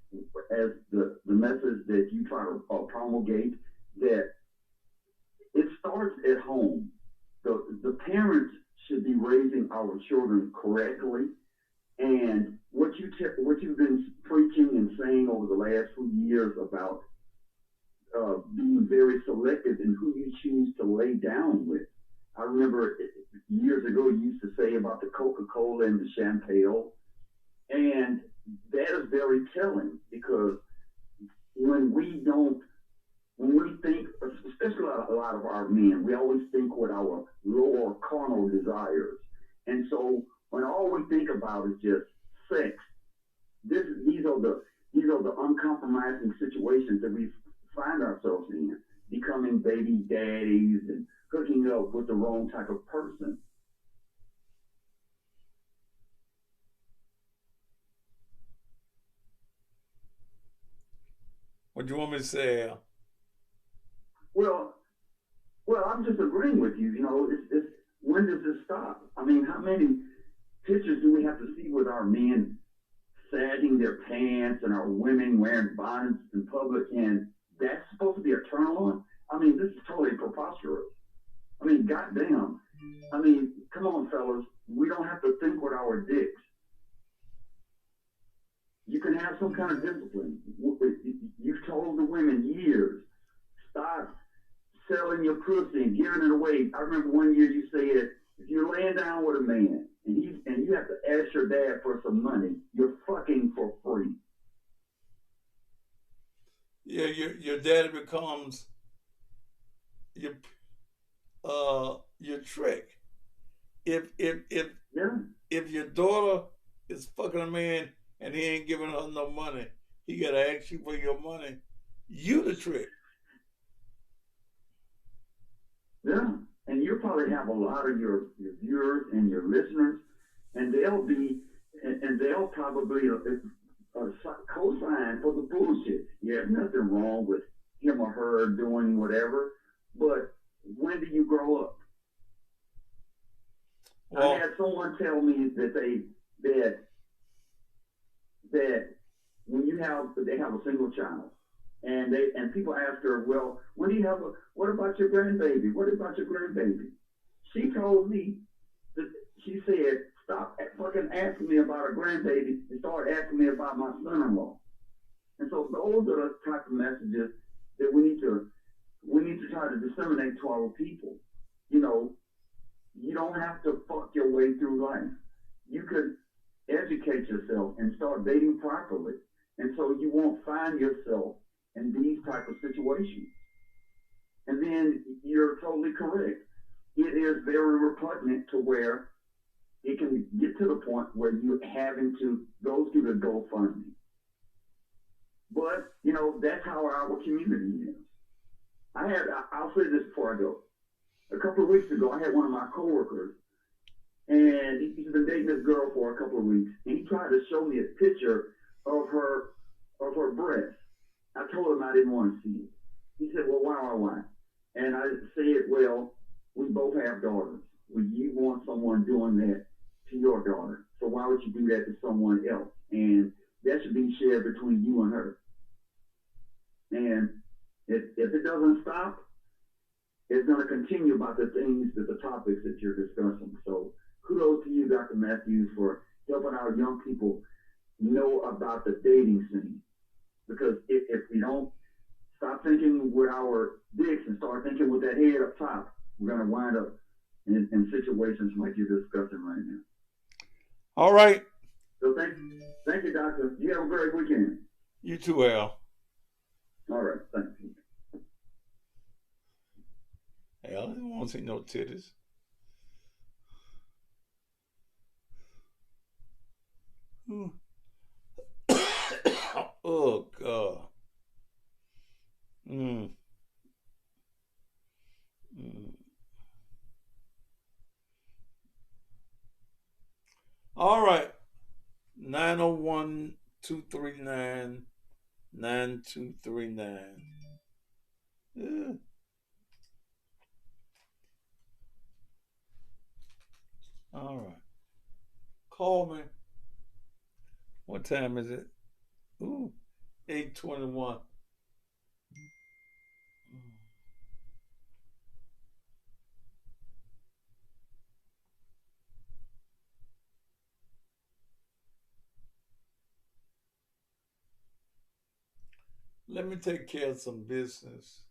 as the message that you try to promulgate, that it starts at home. The parents should be raising our children correctly. And what you've been preaching and saying over the last few years about being very selective in who you choose to lay down with. I remember years ago used to say about the Coca-Cola and the Champagne. And that is very telling because when we think, especially a lot of our men, we always think with our lower carnal desires. And so when all we think about is just sex, these are the uncompromising situations that we find ourselves in, becoming baby daddies and hooking up with the wrong type of person. What do you want me to say, Al? Well, I'm just agreeing with you. You know, it's when does this stop? I mean, how many pictures do we have to see with our men sagging their pants and our women wearing bonnets in public, and that's supposed to be a turn on? I mean, this is totally preposterous. I mean, goddamn. I mean, come on, fellas. We don't have to think with our dicks. You can have some kind of discipline. You've told the women years, stop selling your pussy and giving it away. I remember one year you said, if you're laying down with a man and you have to ask your dad for some money, you're fucking for free. Yeah, your daddy becomes your trick. If your daughter is fucking a man and he ain't giving her no money, he gotta ask you for your money. You the trick. Yeah, and you'll probably have a lot of your viewers and your listeners, and they'll probably co-sign for the bullshit. Yeah, nothing wrong with him or her doing whatever, but when do you grow up? Well, I had someone tell me that when they have a single child, and people ask her, well, what about your grandbaby? What about your grandbaby? She told me that she said, stop fucking asking me about a grandbaby and start asking me about my son-in-law. And so those are the type of messages that we need to try to disseminate to our people. You know, you don't have to fuck your way through life. You could educate yourself and start dating properly. And so you won't find yourself in these type of situations. And then you're totally correct. It is very repugnant to where it can get to the point where you're having to go through the GoFundMe. But, you know, that's how our community is. I'll say this before I go. A couple of weeks ago, I had one of my coworkers, and he's been dating this girl for a couple of weeks, and he tried to show me a picture of her breast. I told him I didn't want to see it. He said, well, why? And I said, well, we both have daughters. Would you want someone doing that to your daughter? So why would you do that to someone else? And that should be shared between you and her. And if it doesn't stop, it's going to continue about the topics that you're discussing. So kudos to you, Dr. Matthews, for helping our young people know about the dating scene. Because if we don't stop thinking with our dicks and start thinking with that head up top, we're going to wind up in situations like you're discussing right now. All right. So thank you, Doctor. You have a great weekend. You too, Al. All right, thanks. Al, I don't want to see no titties. Oh, God. All right. 901-239-9239. Yeah. All right. Call me. What time is it? Ooh, 8:21. Let me take care of some business.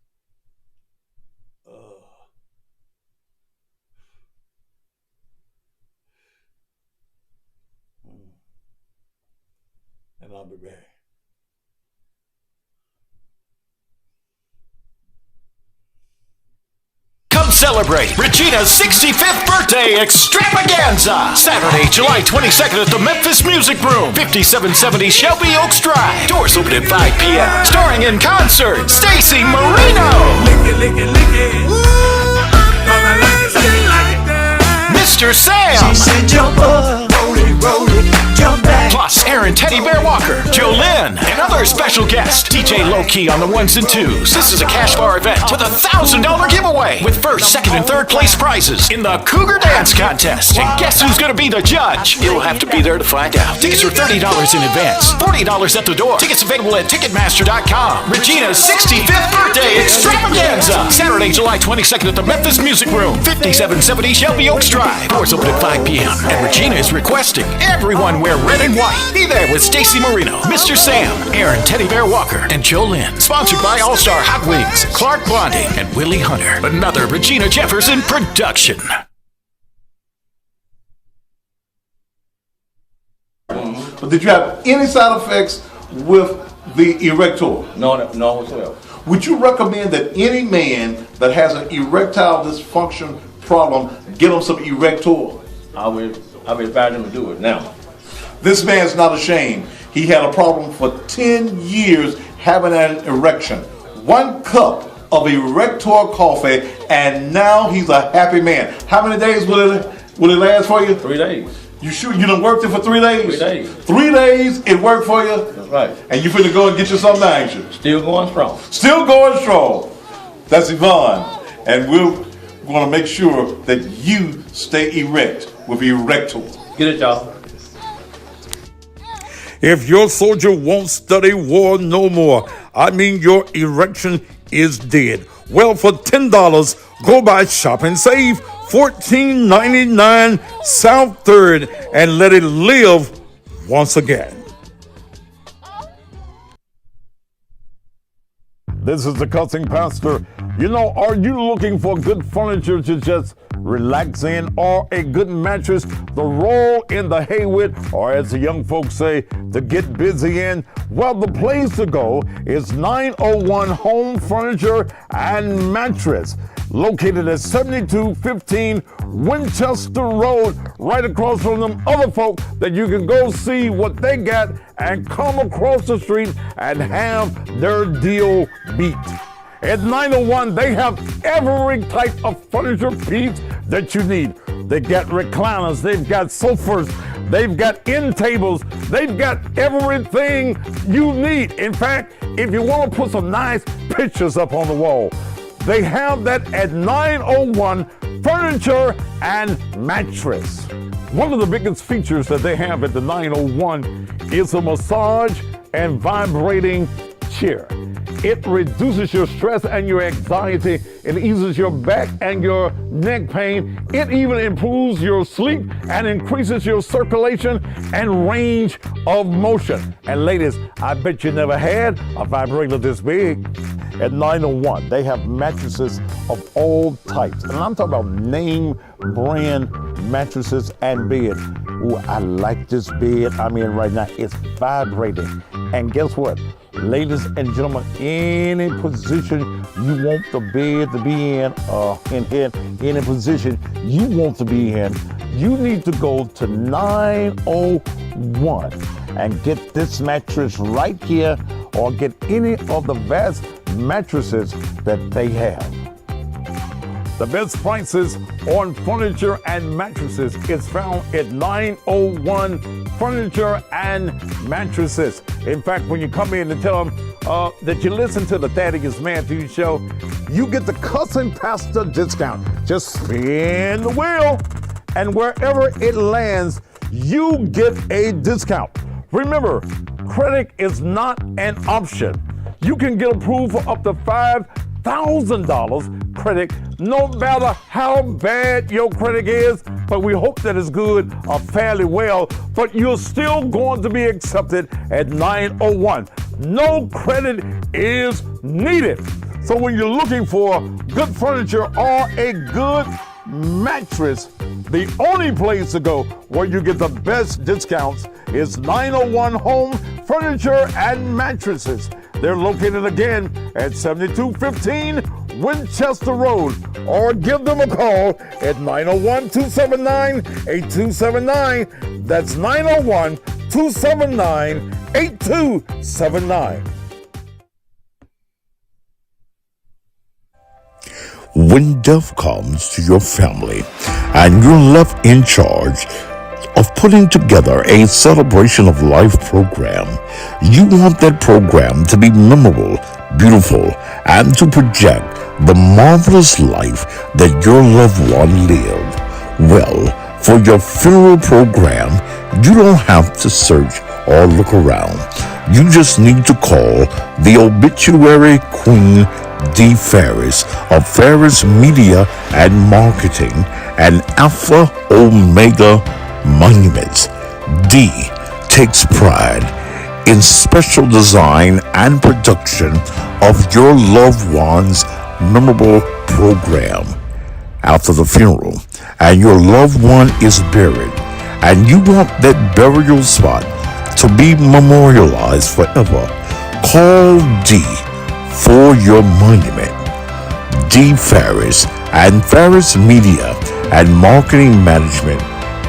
Celebrate Regina's 65th birthday extravaganza. Saturday, July 22nd at the Memphis Music Room, 5770 Shelby Oaks Drive. Doors open at 5 p.m. Starring in concert, Stacey Marino. Mr. Sam. She said jump up, roll it, jump back. Plus Aaron Teddy Bear Walker, Jolynn, and other special guests. DJ Low-Key on the ones and twos. This is a cash bar event with a $1,000 giveaway with first, second, and third place prizes in the Cougar Dance Contest. And guess who's going to be the judge? You'll have to be there to find out. Tickets are $30 in advance, $40 at the door. Tickets available at Ticketmaster.com. Regina's 65th birthday extravaganza. Saturday, July 22nd at the Memphis Music Room, 5770 Shelby Oaks Drive. Doors open at 5 p.m. And Regina is requesting everyone wear red and white. Be there with Stacey Marino, Mr. Sam, Aaron Teddy Bear Walker, and Jolynn. Sponsored by All-Star Hot Wings, Clark Blondie, and Willie Hunter. Another Regina Jefferson production. But did you have any side effects with the erector? No whatsoever. Would you recommend that any man that has an erectile dysfunction problem get him some erector? I would advise him to do it now. This man's not ashamed. He had a problem for 10 years having an erection. 1 cup of erector coffee, and now he's a happy man. How many days will it last for you? 3 days. You sure you done worked it for 3 days? 3 days. 3 days it worked for you? That's right. And you finna go and get you something now, ain't you? Still going strong. Still going strong. That's Yvonne. And we're gonna make sure that you stay erect with erector. Get it, y'all. If your soldier won't study war no more, I mean your erection is dead. Well, for $10, go by Shop and Save, $14.99 South 3rd, and let it live once again. This is the Cussing Pastor. You know, are you looking for good furniture to just relax in, or a good mattress to roll in the hay with, or as the young folks say, to get busy in? Well, the place to go is 901 Home Furniture and Mattress, located at 7215 Winchester Road, right across from them other folk that you can go see what they got and come across the street and have their deal beat. At 901, they have every type of furniture piece that you need. They got recliners, they've got sofas, they've got end tables, they've got everything you need. In fact, if you want to put some nice pictures up on the wall, they have that at 901 Furniture and Mattress. One of the biggest features that they have at the 901 is a massage and vibrating chair. It reduces your stress and your anxiety. It eases your back and your neck pain. It even improves your sleep and increases your circulation and range of motion. And ladies, I bet you never had a vibrator this big. At 901, they have mattresses of all types. And I'm talking about name brand mattresses and beds. Ooh, I like this bed. I mean, right now, it's vibrating. And guess what? Ladies and gentlemen, any position you want the bed to be in any position you want to be in, you need to go to 901 and get this mattress right here, or get any of the vast mattresses that they have. The best prices on furniture and mattresses is found at 901 Furniture and Mattresses. In fact, when you come in and tell them that you listen to the Thaddeus Matthews Show, you get the Cussing Pastor discount. Just spin the wheel, and wherever it lands, you get a discount. Remember, credit is not an option. You can get approved for up to $5,000 credit, no matter how bad your credit is, but we hope that it's good or fairly well, but you're still going to be accepted at 901. No credit is needed. So when you're looking for good furniture or a good mattress, the only place to go where you get the best discounts is 901 Home Furniture and Mattresses. They're located again at 7215 Winchester Road, or give them a call at 901-279-8279. That's 901-279-8279. When death comes to your family and you're left in charge of putting together a celebration of life program, you want that program to be memorable, beautiful, and to project the marvelous life that your loved one lived. Well, for your funeral program, you don't have to search or look around. You just need to call the obituary queen, D. Ferris of Ferris Media and Marketing and Alpha Omega Monuments. D takes pride in special design and production of your loved one's memorable program. After the funeral and your loved one is buried and you want that burial spot to be memorialized forever, call D for your monument. D. Ferris and Ferris Media and Marketing Management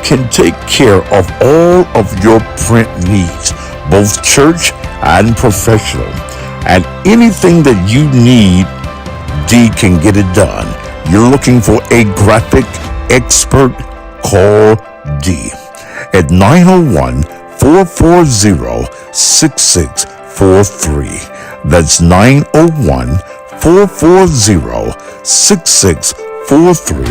can take care of all of your print needs, both church and professional. And anything that you need, D can get it done. You're looking for a graphic expert? Call D at 901-440-6643. That's 901-440-6643,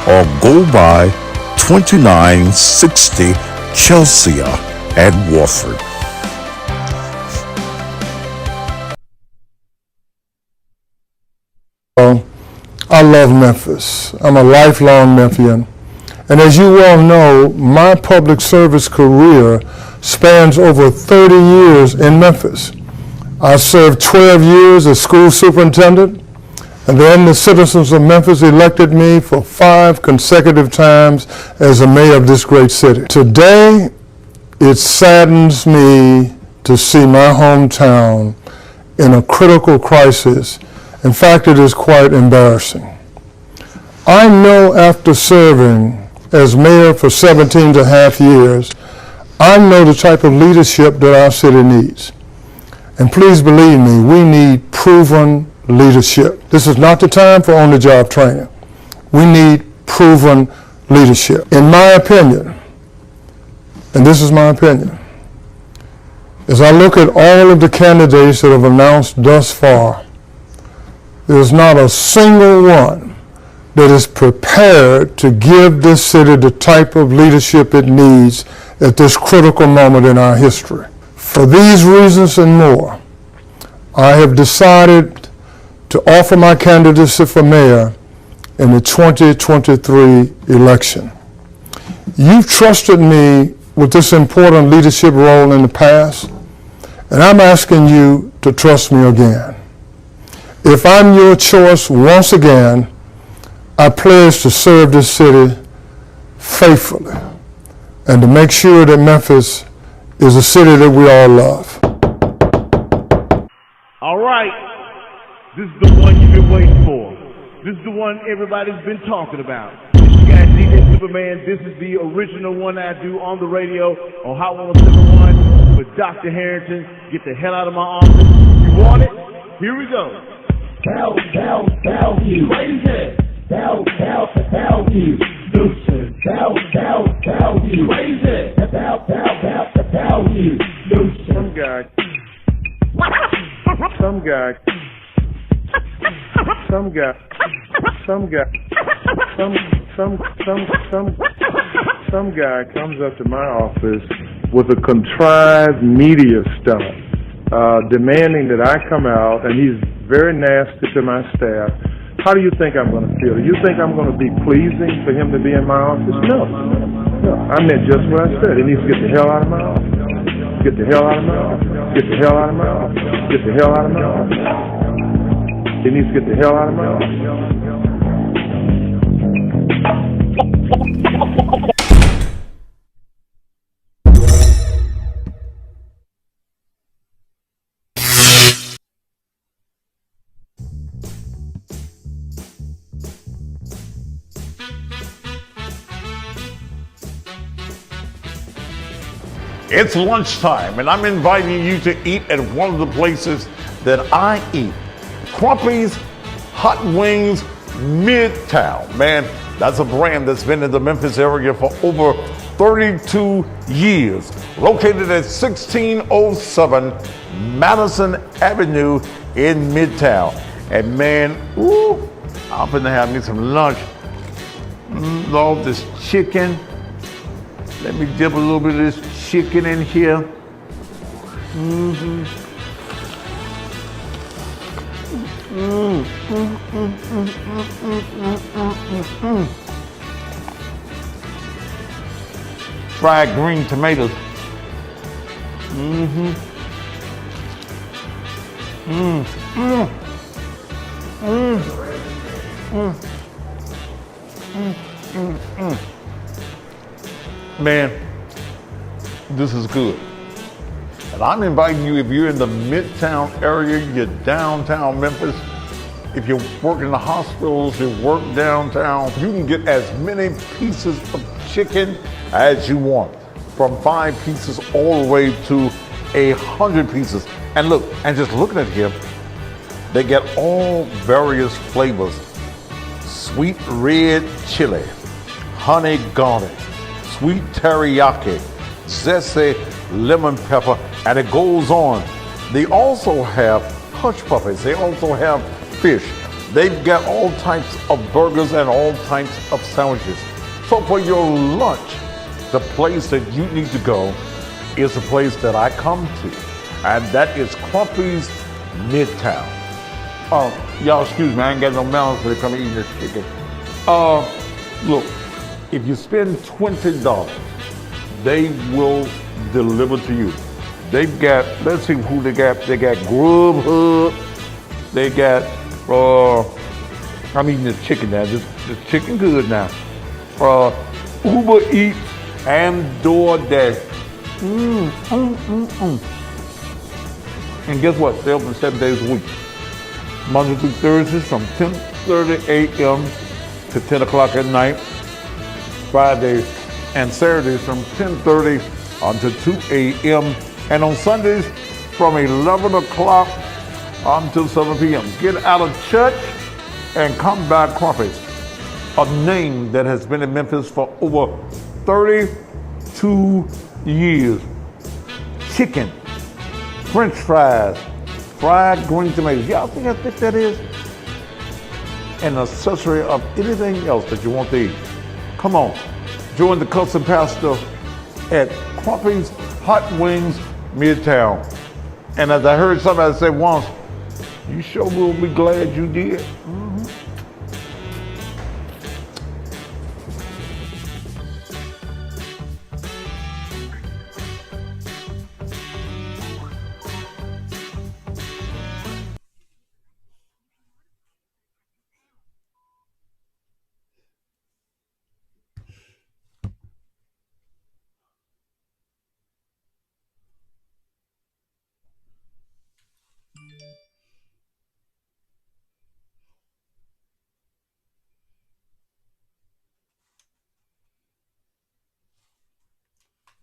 or go by 2960 Chelsea at Wofford. I love Memphis. I'm a lifelong Memphian. And as you well know, my public service career spans over 30 years in Memphis. I served 12 years as school superintendent, and then the citizens of Memphis elected me for 5 consecutive times as the mayor of this great city. Today, it saddens me to see my hometown in a critical crisis. In fact, it is quite embarrassing. I know after serving as mayor for 17 and a half years, I know the type of leadership that our city needs. And please believe me, we need proven leadership. This is not the time for on-the-job training. We need proven leadership. In my opinion, and this is my opinion, as I look at all of the candidates that have announced thus far, there's not a single one that is prepared to give this city the type of leadership it needs at this critical moment in our history. For these reasons and more, I have decided to offer my candidacy for mayor in the 2023 election. You've trusted me with this important leadership role in the past, and I'm asking you to trust me again. If I'm your choice once again, I pledge to serve this city faithfully and to make sure that Memphis is a city that we all love. All right, this is the one you've been waiting for. This is the one everybody's been talking about. You got DJ Superman. This is the original one I do on the radio on Hot 107.1 with Dr. Harrington. Get the hell out of my office. You want it? Here we go. Bellevue. Raise it. Bellevue. Lucian. Bellevue. Raise it. Bellevue. Lucian. Some guy comes up to my office with a contrived media stunt, demanding that I come out, and he's very nasty to my staff. How do you think I'm going to feel? Do you think I'm going to be pleasing for him to be in my office? No. I meant just what I said. He needs to get the hell out of my office. Get the hell out of my office. Get the hell out of my office. Get the hell out of my office. He needs to get the hell out of my office. It's lunchtime, and I'm inviting you to eat at one of the places that I eat. Crumpy's Hot Wings Midtown. Man, that's a brand that's been in the Memphis area for over 32 years. Located at 1607 Madison Avenue in Midtown. And man, ooh, I'm finna have me some lunch. Love this chicken. Let me dip a little bit of this chicken in here. Fried green tomatoes. Man, this is good. And I'm inviting you, if you're in the Midtown area, you're downtown Memphis, if you work in the hospitals, you work downtown, you can get as many pieces of chicken as you want. From 5 pieces all the way to 100 pieces. And look, and just looking at here, they get all various flavors. Sweet red chili, honey garlic, sweet teriyaki, zesty lemon pepper, and it goes on. They also have hush puppies. They also have fish. They've got all types of burgers and all types of sandwiches. So for your lunch, the place that you need to go is the place that I come to, and that is Crumpy's Midtown. Y'all excuse me, I ain't got no mouths to come eating this chicken. Look, if you spend $20, they will deliver to you. They've got, let's see who they got. They got Grubhub. They got, I'm eating this chicken now. This chicken good now. Uber Eats and DoorDash. And guess what? They're open 7 days a week. Monday through Thursdays from 10:30 a.m. to 10 o'clock at night. Fridays and Saturdays from 10:30 until 2 a.m. And on Sundays from 11 o'clock until 7 p.m. Get out of church and come by Crumpy's, a name that has been in Memphis for over 32 years. Chicken, French fries, fried green tomatoes. Y'all think how thick that is? An accessory of anything else that you want to eat. Come on, join the custom pastor at Crumpy's Hot Wings Midtown. And as I heard somebody say once, you sure will be glad you did.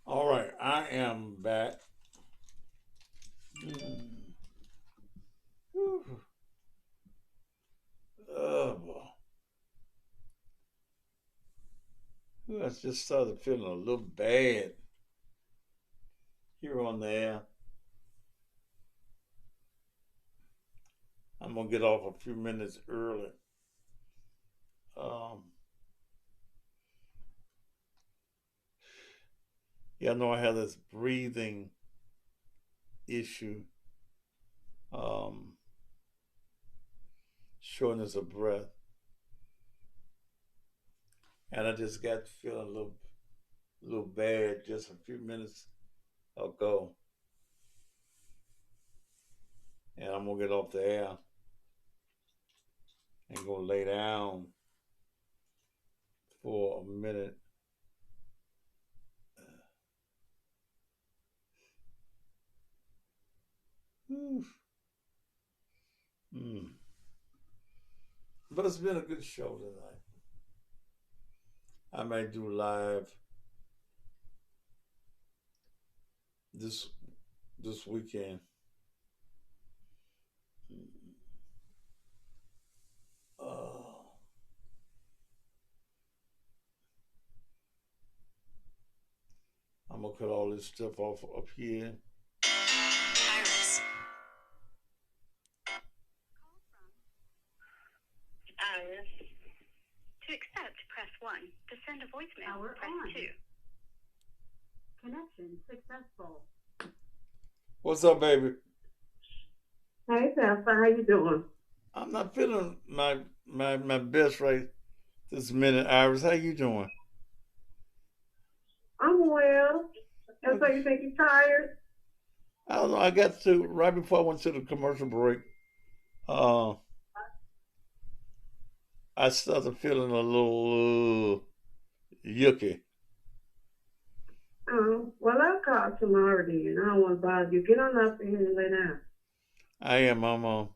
All right, I am back. Oh boy. I just started feeling a little bad here on the air. I'm gonna get off a few minutes early. Yeah, I know I have this breathing issue, shortness of breath, and I just got feeling a little bad just a few minutes ago, and I'm gonna get off the air and go lay down for a minute. But it's been a good show tonight. I might do live this weekend. I'm gonna cut all this stuff off up here. Iris. Iris. To accept, press 1. To send a voicemail, press 2. Connection successful. What's up, baby? Hey, Pastor, how you doing? I'm not feeling my best right this minute, Iris. How you doing? I'm well. And so you think you're tired? I don't know. I got to right before I went to the commercial break. I started feeling a little yucky. Oh, well, I'll call tomorrow then. I don't want to bother you. Get on up in here and lay down. I am. I'm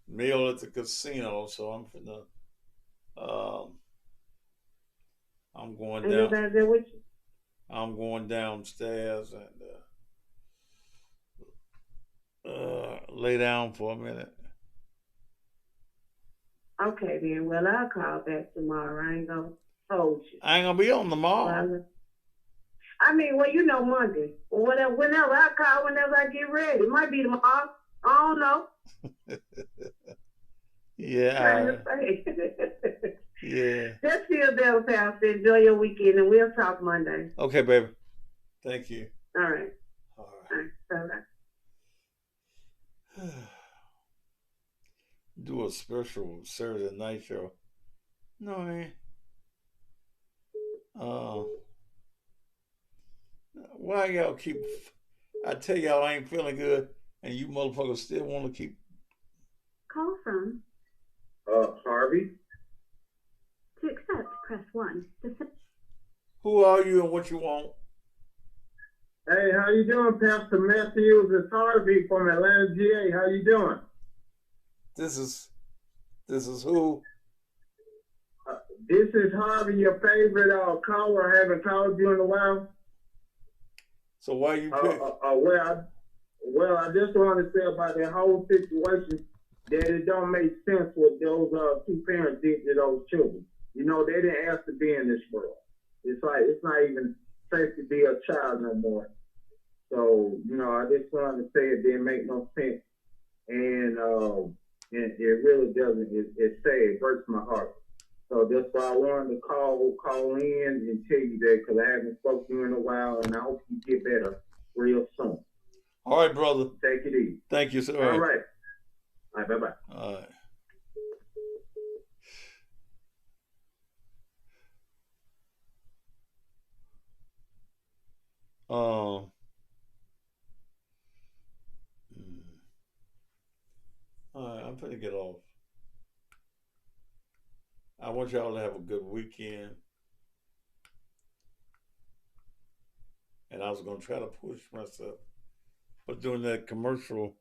meal at the casino, so I'm finna. I'm going Ain't down. nobody there with you? I'm going downstairs and lay down for a minute. Okay, then. Well, I'll call back tomorrow. I ain't going to hold you. I ain't gonna be on tomorrow. Well, well, you know Monday. Or whenever I call, whenever I get ready. It might be tomorrow. I don't know. Yeah. Yeah. Just feel better, Pastor. Enjoy your weekend, and we'll talk Monday. Okay, baby. Thank you. All right. All right. Bye-bye. Do a special Saturday night show. No, I ain't. Why y'all keep... I tell y'all I ain't feeling good, and you motherfuckers still want to keep... Call from... Harvey? To accept, press 1. Who are you and what you want? Hey, how you doing, Pastor Matthews? It's Harvey from Atlanta, GA. How you doing? This is who? This is Harvey, your favorite caller. I haven't called you in a while. So why you pick? Well, I just want to say about that whole situation that it don't make sense what those two parents did to those children. You know, they didn't ask to be in this world. It's like it's not even safe to be a child no more. So, you know, I just wanted to say it didn't make no sense. And it really doesn't. It's sad. It breaks my heart. So that's why I wanted to call in and tell you that because I haven't spoken to you in a while, and I hope you get better real soon. All right, brother. Take it easy. Thank you, sir. All right. All right, bye-bye. All right. All right, I'm finna get off. I want y'all to have a good weekend. And I was going to try to push myself. But during that commercial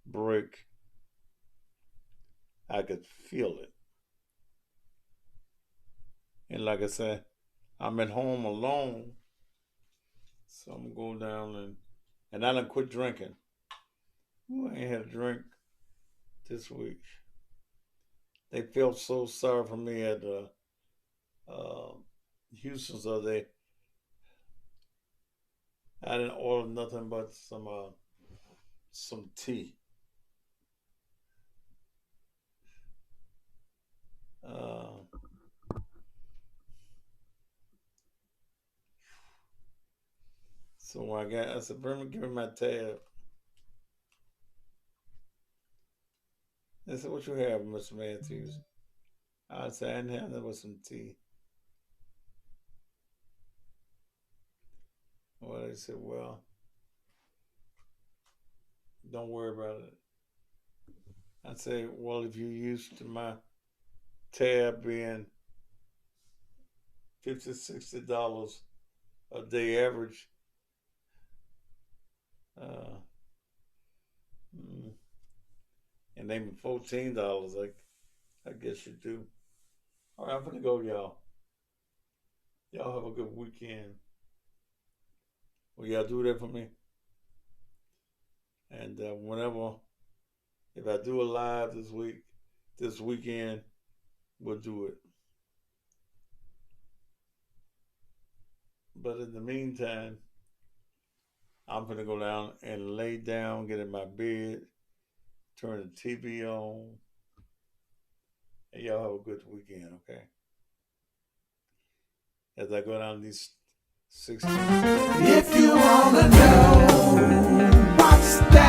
break, I could feel it. And like I said, I'm at home alone. So I'm going to go down and I done quit drinking. Ooh, I ain't had a drink this week. They felt so sorry for me at Houston, so I didn't order nothing but some tea. So I said, Brendan, give me my tab. They said, what you have, Mr. Matthews? I said, I didn't have that with some tea. Well, they said, well, don't worry about it. I said, well, if you're used to my tab being $50, $60 a day average, and maybe $14, I guess you do. All right, I'm gonna go, y'all. Y'all have a good weekend. Will y'all do that for me? And whenever, if I do a live this weekend, we'll do it. But in the meantime, I'm gonna go down and lay down, get in my bed, turn the TV on, and y'all have a good weekend, okay? As I go down these 16. If you wanna know what's that